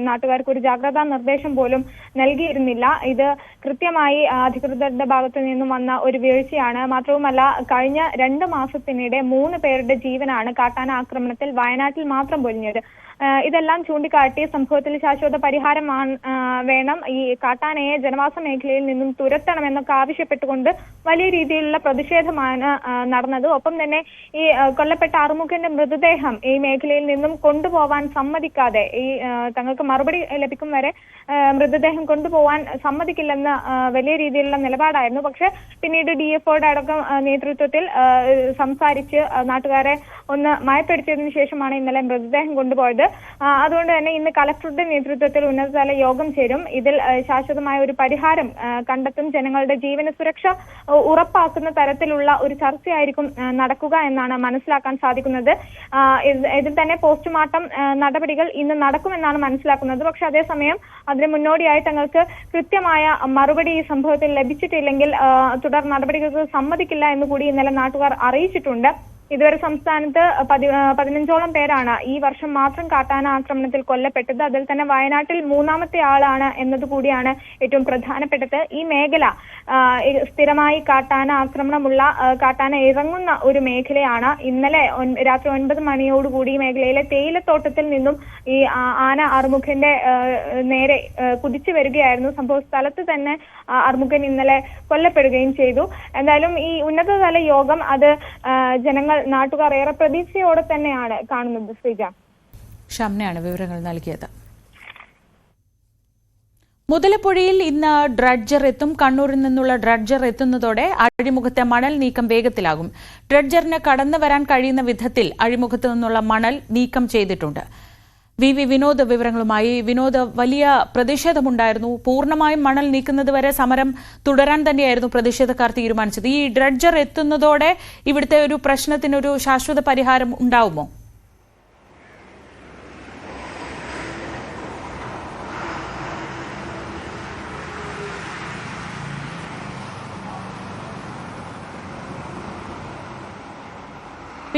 നാട്ടുകാർക്ക് ഒരു ജാഗ്രതാ നിർദ്ദേശം പോലും നൽകിയിരുന്നില്ല. ഇത് കൃത്യമായി അധികൃതരുടെ ഭാഗത്തു നിന്നും വന്ന ഒരു വീഴ്ചയാണ്. മാത്രവുമല്ല, കഴിഞ്ഞ 2 മാസത്തിനിടെ 3 പേരുടെ ജീവനാണ് കാട്ടാന ആക്രമണത്തിൽ വയനാട്ടിൽ മാത്രം പൊലിഞ്ഞത്. ഇതെല്ലാം ചൂണ്ടിക്കാട്ടി സംഭവത്തിൽ ശാശ്വത പരിഹാരം വേണം, ഈ കാട്ടാനയെ ജനവാസ മേഖലയിൽ നിന്നും തുരത്തണമെന്നൊക്കെ ആവശ്യപ്പെട്ടുകൊണ്ട് വലിയ രീതിയിലുള്ള പ്രതിഷേധമാണ് നടന്നത്. ഒപ്പം തന്നെ ഈ കൊല്ലപ്പെട്ട അറുമുഖന്റെ മൃതദേഹം ഈ മേഖലയിൽ നിന്നും കൊണ്ടുപോവാൻ സമ്മതിക്കാതെ, ഈ തങ്ങൾക്ക് മറുപടി ലഭിക്കും വരെ മൃതദേഹം കൊണ്ടുപോവാൻ സമ്മതിക്കില്ലെന്ന് വലിയ രീതിയിലുള്ള നിലപാടായിരുന്നു. പക്ഷെ പിന്നീട് DFOയുടെ അടക്കം നേതൃത്വത്തിൽ സംസാരിച്ച് നാട്ടുകാരെ ഒന്ന് മയപ്പെടുത്തിയതിനു ശേഷമാണ് ഇന്നലെ മൃതദേഹം കൊണ്ടുപോയത്. അതുകൊണ്ട് തന്നെ ഇന്ന് കളക്ടറുടെ നേതൃത്വത്തിൽ ഉന്നതതല യോഗം ചേരും. ഇതിൽ ശാശ്വതമായ ഒരു പരിഹാരം കണ്ടെത്തും. ജനങ്ങളുടെ ജീവന സുരക്ഷ ഉറപ്പാക്കുന്ന തരത്തിലുള്ള ഒരു ചർച്ചയായിരിക്കും നടക്കുക എന്നാണ് മനസ്സിലാക്കാൻ സാധിക്കുന്നത്. ഇതിൽ തന്നെ പോസ്റ്റ്മോർട്ടം നടപടികൾ ഇന്ന് നടക്കുമെന്നാണ് മനസ്സിലാക്കുന്നത്. പക്ഷെ അതേസമയം അതിന് മുന്നോടിയായി തങ്ങൾക്ക് കൃത്യമായ മറുപടി ഈ സംഭവത്തിൽ ലഭിച്ചിട്ടില്ലെങ്കിൽ തുടർ നടപടികൾക്ക് സമ്മതിക്കില്ല എന്നുകൂടി ഇന്നലെ നാട്ടുകാർ അറിയിച്ചിട്ടുണ്ട്. ഇതുവരെ സംസ്ഥാനത്ത് 15ഓളം പേരാണ് ഈ വർഷം മാത്രം കാട്ടാന ആക്രമണത്തിൽ കൊല്ലപ്പെട്ടത്. അതിൽ തന്നെ വയനാട്ടിൽ 3ാമത്തെ ആളാണ് എന്നതുകൂടിയാണ് ഏറ്റവും പ്രധാനപ്പെട്ടത്. ഈ മേഖല സ്ഥിരമായി കാട്ടാന ആക്രമണമുള്ള, കാട്ടാന ഇറങ്ങുന്ന ഒരു മേഖലയാണ്. ഇന്നലെ രാത്രി 9 മണിയോടുകൂടി ഈ മേഖലയിലെ തേയിലത്തോട്ടത്തിൽ നിന്നും ഈ ആന അറുമുഖന്റെ നേരെ കുതിച്ചു വരികയായിരുന്നു. സംഭവ സ്ഥലത്ത് തന്നെ അറുമുഖൻ ഇന്നലെ കൊല്ലപ്പെടുകയും ചെയ്തു. എന്തായാലും ഈ ഉന്നതതല യോഗം അത് ജനങ്ങൾ, നാട്ടുകാർ ഏറെ പ്രതീക്ഷയോടെ തന്നെയാണ് കാണുന്നത്. ശ്രീജ, ഷംനയാണ് വിവരങ്ങൾ നൽകിയത്. മുതലപ്പുഴയിൽ ഇന്ന് ഡ്രഡ്ജർ എത്തും. കണ്ണൂരിൽ നിന്നുള്ള ഡ്രഡ്ജർ എത്തുന്നതോടെ അഴിമുഖത്തെ മണൽ നീക്കം വേഗത്തിലാകും. ഡ്രഡ്ജറിന് കടന്നു വരാൻ കഴിയുന്ന വിധത്തിൽ അഴിമുഖത്ത് നിന്നുള്ള മണൽ നീക്കം ചെയ്തിട്ടുണ്ട്. വി വിനോദ് വിവരങ്ങളുമായി. വിനോദ്, വലിയ പ്രതിഷേധമുണ്ടായിരുന്നു. പൂർണ്ണമായും മണൽ നീക്കുന്നതുവരെ സമരം തുടരാൻ തന്നെയായിരുന്നു പ്രതിഷേധക്കാർ തീരുമാനിച്ചത്. ഈ ഡ്രഡ്ജർ എത്തുന്നതോടെ ഇവിടുത്തെ ഒരു പ്രശ്നത്തിനൊരു ശാശ്വത പരിഹാരം ഉണ്ടാവുമോ?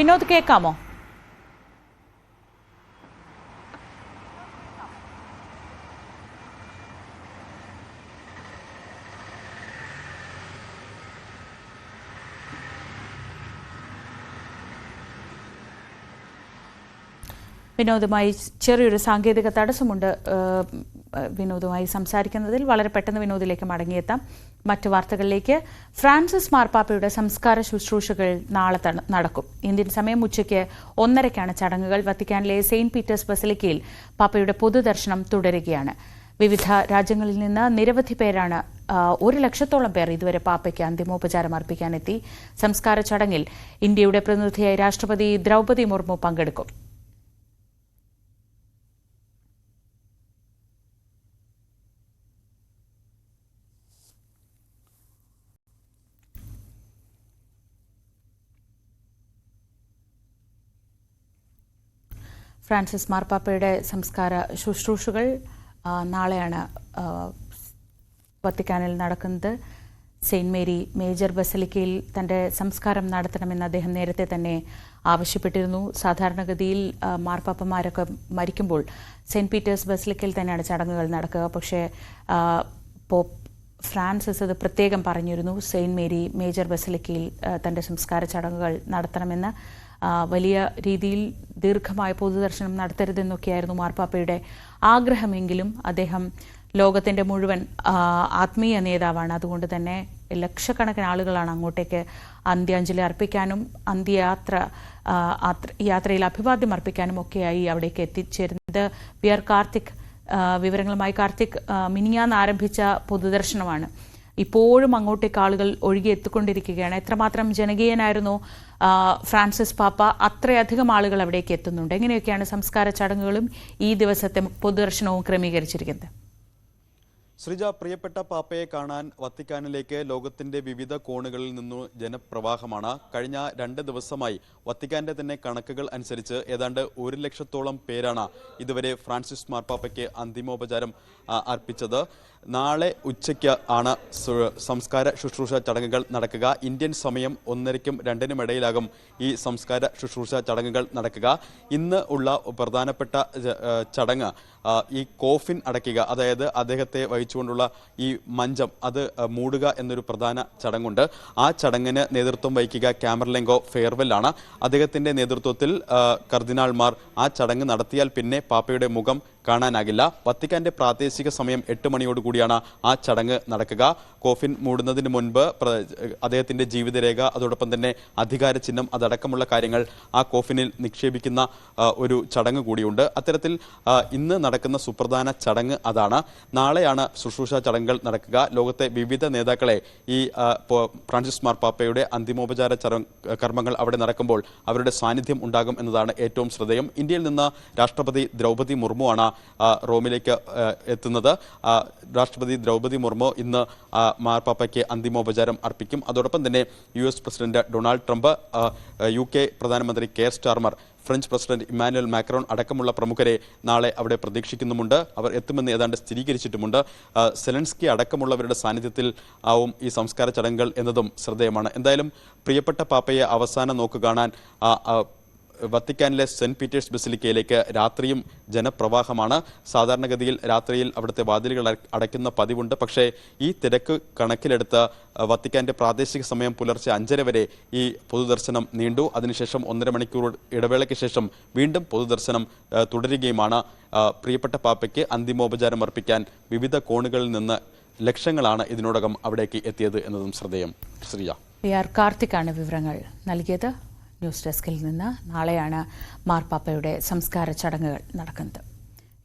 വിനോദ്, കേൾക്കാമോ? വിനോദുമായി ചെറിയൊരു സാങ്കേതിക തടസ്സമുണ്ട്. വിനോദുമായി സംസാരിക്കുന്നതിൽ വളരെ പെട്ടെന്ന് വിനോദിലേക്ക് മടങ്ങിയെത്താം. മറ്റു വാർത്തകളിലേക്ക്. ഫ്രാൻസിസ് മാർപ്പാപ്പയുടെ സംസ്കാര ശുശ്രൂഷകൾ നാളെ നടക്കും. ഇന്ത്യൻ സമയം ഉച്ചയ്ക്ക് 1:30 ചടങ്ങുകൾ. വത്തിക്കാനിലെ സെയിന്റ് പീറ്റേഴ്സ് ബസിലിക്കയിൽ പാപ്പയുടെ പൊതുദർശനം തുടരുകയാണ്. വിവിധ രാജ്യങ്ങളിൽ നിന്ന് നിരവധി പേരാണ് 1 ലക്ഷത്തോളം പേർ ഇതുവരെ പാപ്പയ്ക്ക് അന്തിമോപചാരം അർപ്പിക്കാനെത്തി. സംസ്കാര ചടങ്ങിൽ ഇന്ത്യയുടെ പ്രതിനിധിയായി രാഷ്ട്രപതി ദ്രൗപദി മുർമു പങ്കെടുക്കും. ഫ്രാൻസിസ് മാർപ്പാപ്പയുടെ സംസ്കാര ശുശ്രൂഷകൾ നാളെയാണ് വത്തിക്കാനിൽ നടക്കുന്നത്. സെയിന്റ് മേരി മേജർ ബസലിക്കയിൽ തന്റെ സംസ്കാരം നടത്തണമെന്ന് അദ്ദേഹം നേരത്തെ തന്നെ ആവശ്യപ്പെട്ടിരുന്നു. സാധാരണഗതിയിൽ മാർപ്പാപ്പമാരൊക്കെ മരിക്കുമ്പോൾ സെയിന്റ് പീറ്റേഴ്സ് ബസലിക്കയിൽ തന്നെയാണ് ചടങ്ങുകൾ നടക്കുക. പക്ഷേ പോപ്പ് ഫ്രാൻസിസ് അത് പ്രത്യേകം പറഞ്ഞിരുന്നു. സെയിന്റ് മേരി മേജർ ബസലിക്കയിൽ തന്റെ സംസ്കാര ചടങ്ങുകൾ നടത്തണമെന്ന്. വലിയ രീതിയിൽ ദീർഘമായ പൊതുദർശനം നടത്തരുതെന്നൊക്കെയായിരുന്നു മാർപ്പാപ്പയുടെ ആഗ്രഹമെങ്കിലും അദ്ദേഹം ലോകത്തിന്റെ മുഴുവൻ ആത്മീയ നേതാവാണ്. അതുകൊണ്ട് തന്നെ ലക്ഷക്കണക്കിന് ആളുകളാണ് അങ്ങോട്ടേക്ക് അന്ത്യാഞ്ജലി അർപ്പിക്കാനും യാത്രയിൽ അഭിവാദ്യം അർപ്പിക്കാനും ഒക്കെയായി അവിടേക്ക് എത്തിച്ചേരുന്നത്. വി ആർ കാർത്തിക്. വിവരങ്ങളുമായി കാർത്തിക്. മിനിഞ്ഞാന്ന് ആരംഭിച്ച പൊതുദർശനമാണ്. ഇപ്പോഴും അങ്ങോട്ടേക്ക് ആളുകൾ ഒഴുകിയെത്തിക്കൊണ്ടിരിക്കുകയാണ്. എത്രമാത്രം ജനകീയനായിരുന്നു ഫ്രാൻസിസ് പാപ്പ? അത്രയധികം ആളുകൾ അവിടേക്ക് എത്തുന്നുണ്ട്. എങ്ങനെയൊക്കെയാണ് സംസ്കാര ചടങ്ങുകളും ഈ ദിവസത്തെ പൊതുദർശനവും ക്രമീകരിച്ചിരിക്കുന്നത്? ശ്രീജ, പ്രിയപ്പെട്ട പാപ്പയെ കാണാൻ വത്തിക്കാനിലേക്ക് ലോകത്തിന്റെ വിവിധ കോണുകളിൽ നിന്നു ജനപ്രവാഹമാണ്. കഴിഞ്ഞ 2 ദിവസമായി വത്തിക്കാന്റെ തന്നെ കണക്കുകൾ അനുസരിച്ച് ഏതാണ്ട് 1 ലക്ഷത്തോളം പേരാണ് ഇതുവരെ ഫ്രാൻസിസ് മാർപ്പാപ്പയ്ക്ക് അന്തിമോപചാരം അർപ്പിച്ചത്. നാളെ ഉച്ചയ്ക്ക് ആണ് സംസ്കാര ശുശ്രൂഷ ചടങ്ങുകൾ നടക്കുക. ഇന്ത്യൻ സമയം 1:30നും 2:00നും ഇടയിലാകും ഈ സംസ്കാര ശുശ്രൂഷ ചടങ്ങുകൾ നടക്കുക. ഇന്ന് ഉള്ള പ്രധാനപ്പെട്ട ചടങ്ങ് ഈ കോഫിൻ അടയ്ക്കുക, അതായത് അദ്ദേഹത്തെ വഹിച്ചുകൊണ്ടുള്ള ഈ മഞ്ചം അത് മൂടുക എന്നൊരു പ്രധാന ചടങ്ങുണ്ട്. ആ ചടങ്ങിന് നേതൃത്വം വഹിക്കുക കാമർലെങ്കോ ഫെയർവെല്ലാണ്. അദ്ദേഹത്തിന്റെ നേതൃത്വത്തിൽ കർദിനാൾമാർ ആ ചടങ്ങ് നടത്തിയാൽ പിന്നെ പാപ്പയുടെ മുഖം കാണാനാകില്ല. വത്തിക്കാന്റെ പ്രാദേശിക സമയം 8 മണിയോടുകൂടിയാണ് ആ ചടങ്ങ് നടക്കുക. കോഫിൻ മൂടുന്നതിന് മുൻപ് അദ്ദേഹത്തിന്റെ ജീവിതരേഖ, അതോടൊപ്പം തന്നെ അധികാര ചിഹ്നം അതടക്കമുള്ള കാര്യങ്ങൾ ആ കോഫിനിൽ നിക്ഷേപിക്കുന്ന ഒരു ചടങ്ങ് കൂടിയുണ്ട്. അത്തരത്തിൽ ഇന്ന് നടക്കുന്ന സുപ്രധാന ചടങ്ങ് അതാണ്. നാളെയാണ് ശുശ്രൂഷ ചടങ്ങുകൾ നടക്കുക. ലോകത്തെ വിവിധ നേതാക്കളെ ഈ ഫ്രാൻസിസ് മാർപ്പാപ്പയുടെ അന്തിമോപചാര കർമ്മങ്ങൾ അവിടെ നടക്കുമ്പോൾ അവരുടെ സാന്നിധ്യം ഉണ്ടാകും എന്നതാണ് ഏറ്റവും ശ്രദ്ധേയം. ഇന്ത്യയിൽ നിന്ന് രാഷ്ട്രപതി ദ്രൗപദി മുർമുവാണ് റോമിലേക്ക് എത്തുന്നത്. രാഷ്ട്രപതി ദ്രൗപദി മുർമു ഇന്ന് മാർപ്പാപ്പയ്ക്ക് അന്തിമോപചാരം അർപ്പിക്കും. അതോടൊപ്പം തന്നെ US president Donald Trump, UK പ്രധാനമന്ത്രി Keir Starmer, French president Emmanuel Macron അടക്കമുള്ള പ്രമുഖരെ നാളെ അവിടെ പ്രതീക്ഷിക്കുന്നുമുണ്ട്. അവർ എത്തുമെന്ന് ഏതാണ്ട് സ്ഥിരീകരിച്ചിട്ടുമുണ്ട്. സെലൻസ്കി അടക്കമുള്ളവരുടെ സാന്നിധ്യത്തിൽ ആവും ഈ സംസ്കാര ചടങ്ങുകൾ എന്നതും ശ്രദ്ധേയമാണ്. എന്തായാലും പ്രിയപ്പെട്ട പാപ്പയെ അവസാനം നോക്ക് കാണാൻ വത്തിക്കാനിലെ സെന്റ് പീറ്റേഴ്സ് ബസിലിക്കയിലേക്ക് രാത്രിയും ജനപ്രവാഹമാണ്. സാധാരണഗതിയിൽ രാത്രിയിൽ അവിടുത്തെ വാതിലുകൾ അടയ്ക്കുന്ന പതിവുണ്ട്. പക്ഷേ ഈ തിരക്ക് കണക്കിലെടുത്ത് വത്തിക്കാന്റെ പ്രാദേശിക സമയം പുലർച്ചെ 5:30 വരെ ഈ പൊതുദർശനം നീണ്ടു. അതിനുശേഷം 1.5 മണിക്കൂർ ഇടവേളയ്ക്ക് ശേഷം വീണ്ടും പൊതുദർശനം തുടരുകയുമാണ്. പ്രിയപ്പെട്ട പാപ്പയ്ക്ക് അന്തിമോപചാരം അർപ്പിക്കാൻ വിവിധ കോണുകളിൽ നിന്ന് ലക്ഷങ്ങളാണ് ഇതിനോടകം അവിടേക്ക് എത്തിയത് എന്നതും ശ്രദ്ധേയം. ശ്രീജ, പി ആർ കാർത്തിക്കാണ് വിവരങ്ങൾ നൽകിയത്. ന്യൂസ് ഡെസ്കിൽ നിന്ന്. നാളെയാണ് മാർപ്പാപ്പയുടെ സംസ്കാര ചടങ്ങുകൾ നടക്കുന്നത്.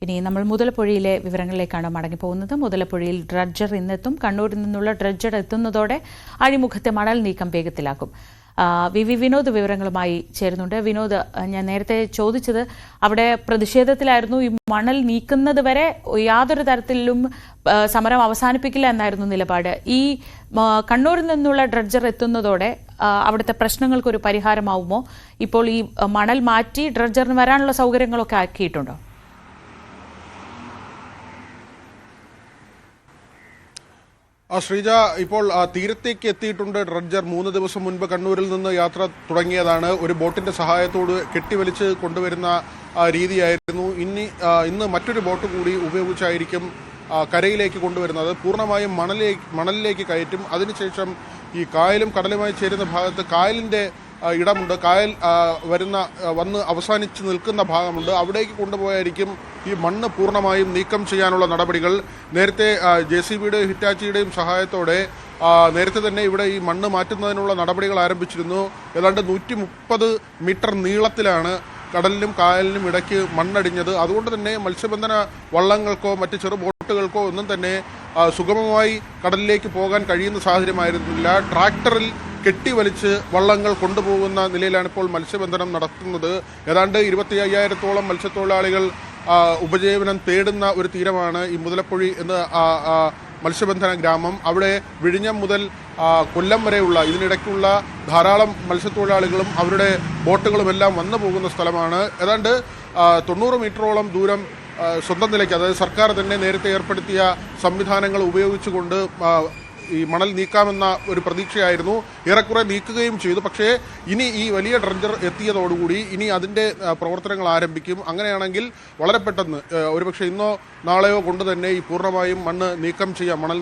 ഇനി നമ്മൾ മുതലപ്പുഴയിലെ വിവരങ്ങളിലേക്കാണ് മടങ്ങിപ്പോകുന്നത്. മുതലപ്പുഴയിൽ ഡ്രഡ്ജർ ഇന്നെത്തും. കണ്ണൂരിൽ നിന്നുള്ള ഡ്രഡ്ജർ എത്തുന്നതോടെ അഴിമുഖത്തെ മണൽ നീക്കം വേഗത്തിലാക്കും. വിനോദ് വിവരങ്ങളുമായി ചേരുന്നുണ്ട്. വിനോദ്, ഞാൻ നേരത്തെ ചോദിച്ചത് അവിടെ പ്രതിഷേധത്തിലായിരുന്നു. ഈ മണൽ നീക്കുന്നത് വരെ യാതൊരു തരത്തിലും സമരം അവസാനിപ്പിക്കില്ല എന്നായിരുന്നു നിലപാട്. ഈ കണ്ണൂരിൽ നിന്നുള്ള ഡ്രഡ്ജർ എത്തുന്നതോടെ അവിടുത്തെ പ്രശ്നങ്ങൾക്കൊരു പരിഹാരമാവുമോ? ഇപ്പോൾ ഈ മണൽ മാറ്റി ഡ്രഡ്ജറിന് വരാനുള്ള സൗകര്യങ്ങളൊക്കെ ആക്കിയിട്ടുണ്ടോ? ശ്രീജ, ഇപ്പോൾ തീരത്തേക്ക് എത്തിയിട്ടുണ്ട് ഡ്രഡ്ജർ. 3 ദിവസം മുൻപ് കണ്ണൂരിൽ നിന്ന് യാത്ര തുടങ്ങിയതാണ്. ഒരു ബോട്ടിന്റെ സഹായത്തോട് കെട്ടിവലിച്ച് കൊണ്ടുവരുന്ന രീതിയായിരുന്നു. ഇന്ന് മറ്റൊരു ബോട്ട് കൂടി ഉപയോഗിച്ചായിരിക്കും കരയിലേക്ക് കൊണ്ടുവരുന്നത്. പൂർണ്ണമായും മണലിലേക്ക് കയറ്റും. അതിനുശേഷം ഈ കായലും കടലുമായി ചേരുന്ന ഭാഗത്ത് കായലിന്റെ ഇടമുണ്ട്, കായൽ വന്ന് അവസാനിച്ച് നിൽക്കുന്ന ഭാഗമുണ്ട്. അവിടേക്ക് കൊണ്ടുപോയായിരിക്കും ഈ മണ്ണ് പൂർണ്ണമായും നീക്കം ചെയ്യാനുള്ള നടപടികൾ. നേരത്തെ JCBയുടെയും ഹിറ്റാച്ചിയുടെയും സഹായത്തോടെ നേരത്തെ തന്നെ ഇവിടെ ഈ മണ്ണ് മാറ്റുന്നതിനുള്ള നടപടികൾ ആരംഭിച്ചിരുന്നു. ഏതാണ്ട് 130 മീറ്റർ നീളത്തിലാണ് കടലിനും കായലിനും ഇടയ്ക്ക് മണ്ണടിഞ്ഞത്. അതുകൊണ്ട് തന്നെ മത്സ്യബന്ധന വള്ളങ്ങൾക്കോ മറ്റ് ചെറു ബോട്ടുകൾക്കോ ഒന്നും തന്നെ സുഗമമായി കടലിലേക്ക് പോകാൻ കഴിയുന്ന സാഹചര്യമായിരുന്നില്ല. ട്രാക്ടറിൽ കെട്ടിവലിച്ച് വള്ളങ്ങൾ കൊണ്ടുപോകുന്ന നിലയിലാണ് ഇപ്പോൾ മത്സ്യബന്ധനം നടത്തുന്നത്. ഏതാണ്ട് 25,000-ഓളം മത്സ്യത്തൊഴിലാളികൾ ഉപജീവനം തേടുന്ന ഒരു തീരമാണ് ഈ മുതലപ്പൊഴി എന്ന മത്സ്യബന്ധന ഗ്രാമം. അവിടെ വിഴിഞ്ഞം മുതൽ കൊല്ലം വരെയുള്ള ഇതിനിടയ്ക്കുള്ള ധാരാളം മത്സ്യത്തൊഴിലാളികളും അവരുടെ ബോട്ടുകളുമെല്ലാം വന്നു പോകുന്ന സ്ഥലമാണ്. ഏതാണ്ട് 90 മീറ്ററോളം ദൂരം സ്വന്തം നിലയ്ക്ക്, അതായത് സർക്കാർ തന്നെ നേരത്തെ ഏർപ്പെടുത്തിയ സംവിധാനങ്ങൾ ഉപയോഗിച്ചുകൊണ്ട് ഈ മണൽ നീക്കാമെന്ന ഒരു പ്രതീക്ഷയായിരുന്നു. ഏറെക്കുറെ നീക്കുകയും ചെയ്തു. പക്ഷേ ഇനി ഈ വലിയ ഡ്രഡ്ജർ എത്തിയതോടുകൂടി ഇനി അതിൻ്റെ പ്രവർത്തനങ്ങൾ ആരംഭിക്കും. അങ്ങനെയാണെങ്കിൽ വളരെ പെട്ടെന്ന് ഒരുപക്ഷെ ഇന്നോ നാളെയോ കൊണ്ട് തന്നെ ഈ പൂർണ്ണമായും മണൽ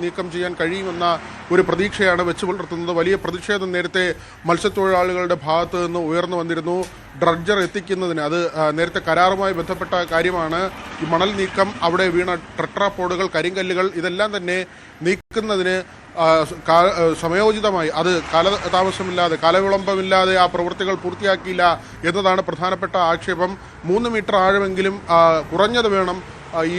നീക്കം ചെയ്യാൻ കഴിയുമെന്ന ഒരു പ്രതീക്ഷയാണ് വെച്ച് പുലർത്തുന്നത്. വലിയ പ്രതിഷേധം നേരത്തെ മത്സ്യത്തൊഴിലാളികളുടെ ഭാഗത്ത് നിന്ന് ഉയർന്നു വന്നിരുന്നു. ഡ്രഡ്ജർ എത്തിക്കുന്നതിന്, അത് നേരത്തെ കരാറുമായി ബന്ധപ്പെട്ട കാര്യമാണ്. ഈ മണൽ നീക്കം, അവിടെ വീണ ടെട്രാപോഡുകൾ, കരിങ്കല്ലുകൾ ഇതെല്ലാം തന്നെ നീക്കുന്നതിന് സമയോചിതമായി, അത് കാലതാമസമില്ലാതെ, കാലവിളംബമില്ലാതെ ആ പ്രവൃത്തികൾ പൂർത്തിയാക്കിയില്ല എന്നതാണ് പ്രധാനപ്പെട്ട ആക്ഷേപം. 3 മീറ്റർ ആഴമെങ്കിലും കുറഞ്ഞത് വേണം ഈ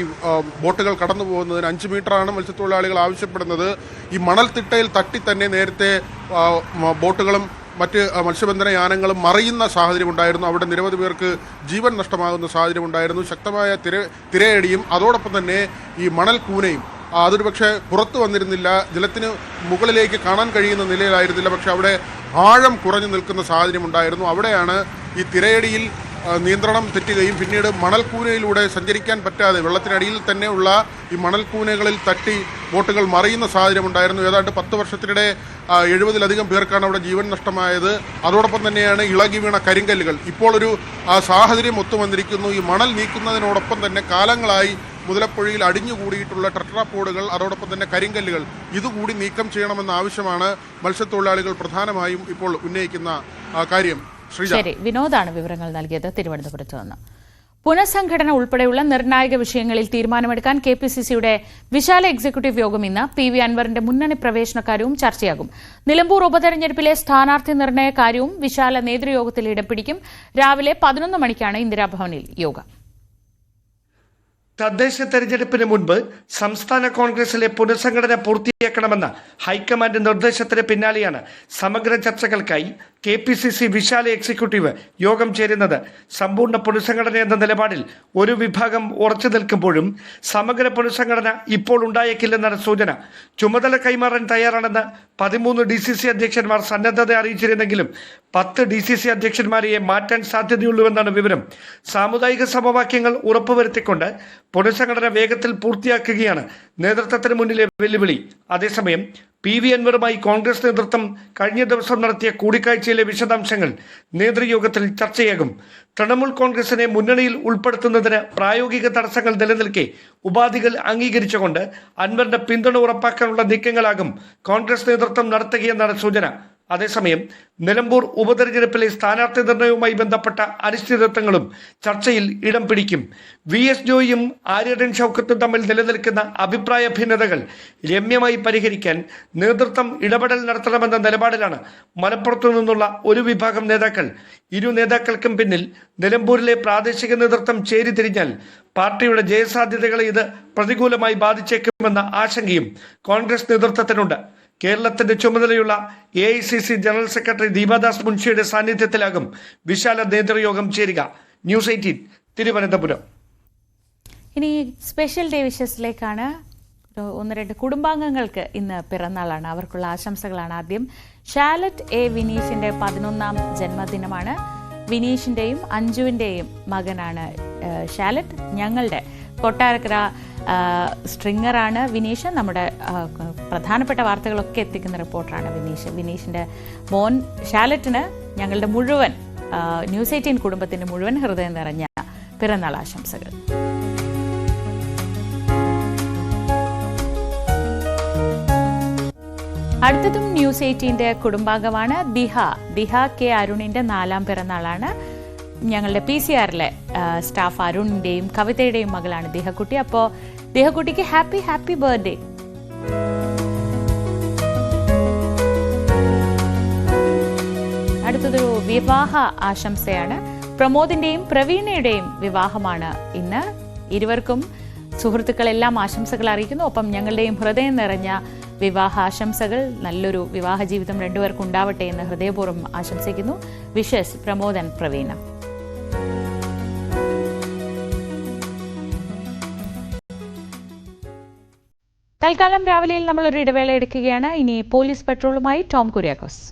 ബോട്ടുകൾ കടന്നു പോകുന്നതിന്. 5 മീറ്ററാണ് മത്സ്യത്തൊഴിലാളികൾ ആവശ്യപ്പെടുന്നത്. ഈ മണൽത്തിട്ടയിൽ തട്ടി തന്നെ നേരത്തെ ബോട്ടുകളും മറ്റ് മത്സ്യബന്ധന യാനങ്ങളും മറിയുന്ന സാഹചര്യമുണ്ടായിരുന്നു. അവിടെ നിരവധി പേർക്ക് ജീവൻ നഷ്ടമാകുന്ന സാഹചര്യമുണ്ടായിരുന്നു. ശക്തമായ തിരയടിയും അതോടൊപ്പം തന്നെ ഈ മണൽ കൂനയും അതൊരു പക്ഷേ പുറത്തു വന്നിരുന്നില്ല, ജലത്തിന് മുകളിലേക്ക് കാണാൻ കഴിയുന്ന നിലയിലായിരുന്നില്ല. പക്ഷെ അവിടെ ആഴം കുറഞ്ഞു നിൽക്കുന്ന സാഹചര്യമുണ്ടായിരുന്നു. അവിടെയാണ് ഈ തിരയടിയിൽ നിയന്ത്രണം തെറ്റുകയും പിന്നീട് മണൽക്കൂനയിലൂടെ സഞ്ചരിക്കാൻ പറ്റാതെ വെള്ളത്തിനടിയിൽ തന്നെയുള്ള ഈ മണൽക്കൂനകളിൽ തട്ടി ബോട്ടുകൾ മറിയുന്ന സാഹചര്യമുണ്ടായിരുന്നു. ഏതാണ്ട് 10 വർഷത്തിനിടെ 70-ലധികം പേർക്കാണ് അവിടെ ജീവൻ നഷ്ടമായത്. അതോടൊപ്പം തന്നെയാണ് ഇളകി വീണ കരിങ്കല്ലുകൾ. ഇപ്പോൾ ഒരു സാഹചര്യം ഒത്തുവന്നിരിക്കുന്നു. ഈ മണൽ നീക്കുന്നതിനോടൊപ്പം തന്നെ കാലങ്ങളായി മുതലപ്പുഴയിൽ അടിഞ്ഞുകൂടിയിട്ടുള്ള ടെട്രാപോഡുകൾ, അതോടൊപ്പം തന്നെ കരിങ്കല്ലുകൾ ഇതുകൂടി നീക്കം ചെയ്യണമെന്ന ആവശ്യമാണ് മത്സ്യത്തൊഴിലാളികൾ പ്രധാനമായും ഇപ്പോൾ ഉന്നയിക്കുന്ന കാര്യം. ശരി, വിനോദാണ് വിവരങ്ങൾ നൽകിയത് തിരുവനന്തപുരത്ത് നിന്ന്. പുനഃസംഘടന ഉൾപ്പെടെയുള്ള നിർണായക വിഷയങ്ങളിൽ തീരുമാനമെടുക്കാൻ KPCCയുടെ വിശാല എക്സിക്യൂട്ടീവ് യോഗം ഇന്ന്. PV അൻവറിന്റെ മുന്നണി പ്രവേശനകാര്യവും ചർച്ചയാകും. നിലമ്പൂർ ഉപതെരഞ്ഞെടുപ്പിലെ സ്ഥാനാർത്ഥി നിർണയ കാര്യവും വിശാല നേതൃയോഗത്തിൽ ഇടം പിടിക്കും. രാവിലെ 11 മണിക്കാണ് ഇന്ദിരാഭവനിൽ യോഗം. തദ്ദേശ തെരഞ്ഞെടുപ്പിന് മുൻപ് സംസ്ഥാന കോൺഗ്രസിലെ പുനഃസംഘടന പൂർത്തിയാക്കണമെന്ന ഹൈക്കമാൻഡ് നിർദ്ദേശത്തിന് പിന്നാലെയാണ് സമഗ്ര ചർച്ചകൾക്കായി KPCC വിശാല എക്സിക്യൂട്ടീവ് യോഗം ചേരുന്നത്. സമ്പൂർണ്ണ പുനഃസംഘടന എന്ന നിലപാടിൽ ഒരു വിഭാഗം ഉറച്ചു നിൽക്കുമ്പോഴും സമഗ്ര പുനഃസംഘടന ഇപ്പോൾ ഉണ്ടായേക്കില്ലെന്നാണ് സൂചന. ചുമതല കൈമാറാൻ തയ്യാറാണെന്ന് 13 DCC അധ്യക്ഷന്മാർ സന്നദ്ധത അറിയിച്ചിരുന്നെങ്കിലും 10 DCC അധ്യക്ഷന്മാരെ മാറ്റാൻ സാധ്യതയുള്ളൂവെന്നാണ് വിവരം. സാമുദായിക സമവാക്യങ്ങൾ ഉറപ്പുവരുത്തിക്കൊണ്ട് പുനഃസംഘടന വേഗത്തിൽ പൂർത്തിയാക്കുകയാണ് നേതൃത്വത്തിന് മുന്നിലെ വെല്ലുവിളി. അതേസമയം PV അൻവറുമായി കോൺഗ്രസ് നേതൃത്വം കഴിഞ്ഞ ദിവസം നടത്തിയ കൂടിക്കാഴ്ചയിലെ വിശദാംശങ്ങൾ നേതൃയോഗത്തിൽ ചർച്ചയാകും. തൃണമൂൽ കോൺഗ്രസിനെ മുന്നണിയിൽ ഉൾപ്പെടുത്തുന്നതിന് പ്രായോഗിക തടസ്സങ്ങൾ നിലനിൽക്കെ ഉപാധികൾ അംഗീകരിച്ചുകൊണ്ട് അൻവറിന്റെ പിന്തുണ ഉറപ്പാക്കാനുള്ള നീക്കങ്ങളാകും കോൺഗ്രസ് നേതൃത്വം നടത്തുകയെന്നാണ് സൂചന. അതേസമയം നിലമ്പൂർ ഉപതെരഞ്ഞെടുപ്പിലെ സ്ഥാനാർത്ഥി നിർണയവുമായി ബന്ധപ്പെട്ട അനിശ്ചിതത്വങ്ങളും ചർച്ചയിൽ ഇടം പിടിക്കും. VS ജോയിയും ആര്യടൻ ഷൗക്കത്തും തമ്മിൽ നിലനിൽക്കുന്ന അഭിപ്രായ ഭിന്നതകൾ രമ്യമായി പരിഹരിക്കാൻ നേതൃത്വം ഇടപെടൽ നടത്തണമെന്ന നിലപാടിലാണ് മലപ്പുറത്തു നിന്നുള്ള ഒരു വിഭാഗം നേതാക്കൾ. ഇരു നേതാക്കൾക്കും പിന്നിൽ നിലമ്പൂരിലെ പ്രാദേശിക നേതൃത്വം ചേരിതിരിഞ്ഞാൽ പാർട്ടിയുടെ ജയസാധ്യതകളെ ഇത് പ്രതികൂലമായി ബാധിച്ചേക്കുമെന്ന ആശങ്കയും കോൺഗ്രസ് നേതൃത്വത്തിനുണ്ട്. കേരളത്തിന്റെ ചുമതലയുള്ള AICC ജനറൽ സെക്രട്ടറി ദീപാദാസ് മുൻഷിയുടെ സാന്നിധ്യത്തിലാകും വിശാല നേതൃയോഗം ചേരുക. ന്യൂസ് 18 തിരുവനന്തപുരം. ഇനി സ്പെഷ്യൽ ഡേ വിഷസിലേക്കാണ്. 1-2 കുടുംബാംഗങ്ങൾക്ക് ഇന്ന് പിറന്നാളാണ്. അവർക്കുള്ള ആശംസകളാണ്. ആദ്യം ഷാലറ്റ് A വിനീഷിന്റെ 11ാം ജന്മദിനമാണ്. വിനീഷിന്റെയും അഞ്ജുവിന്റെയും മകനാണ് ഷാലറ്റ്. ഞങ്ങളുടെ കൊട്ടാരക്കര സ്ട്രിങ്ങറാണ് വിനീഷ്. നമ്മുടെ പ്രധാനപ്പെട്ട വാർത്തകളൊക്കെ എത്തിക്കുന്ന റിപ്പോർട്ടറാണ് വിനീഷിന്റെ മോൻ ഷാലറ്റിന് ഞങ്ങളുടെ മുഴുവൻ ന്യൂസ് 18 കുടുംബത്തിന്റെ മുഴുവൻ ഹൃദയം നിറഞ്ഞ പിറന്നാൾ ആശംസകൾ. അടുത്തതും ന്യൂസ് 18 കുടുംബാംഗമാണ് ദിഹ കെ അരുണിന്റെ 4ാം പിറന്നാളാണ്. ഞങ്ങളുടെ PCR സ്റ്റാഫ് അരുണിന്റെയും കവിതയുടെയും മകളാണ് ദിഹക്കുട്ടി. അപ്പോൾ ദിഹക്കുട്ടിക്ക് ഹാപ്പി ബർത്ത്ഡേ. അടുത്തതൊരു വിവാഹ ആശംസയാണ്. പ്രമോദിന്റെയും പ്രവീണയുടെയും വിവാഹമാണ് ഇന്ന്. ഇരുവർക്കും സുഹൃത്തുക്കളെല്ലാം ആശംസകൾ അറിയിക്കുന്നു. ഒപ്പം ഞങ്ങളുടെയും ഹൃദയം നിറഞ്ഞ വിവാഹ ആശംസകൾ. നല്ലൊരു വിവാഹ ജീവിതം രണ്ടുപേർക്കും ഉണ്ടാവട്ടെ എന്ന് ഹൃദയപൂർവ്വം ആശംസിക്കുന്നു. Wishes Pramod and Praveena. തൽക്കാലം രാവിലെയിൽ നമ്മളൊരു ഇടവേള എടുക്കുകയാണ്. ഇനി പോലീസ് പെട്രോളുമായി ടോം കുര്യാക്കോസ്.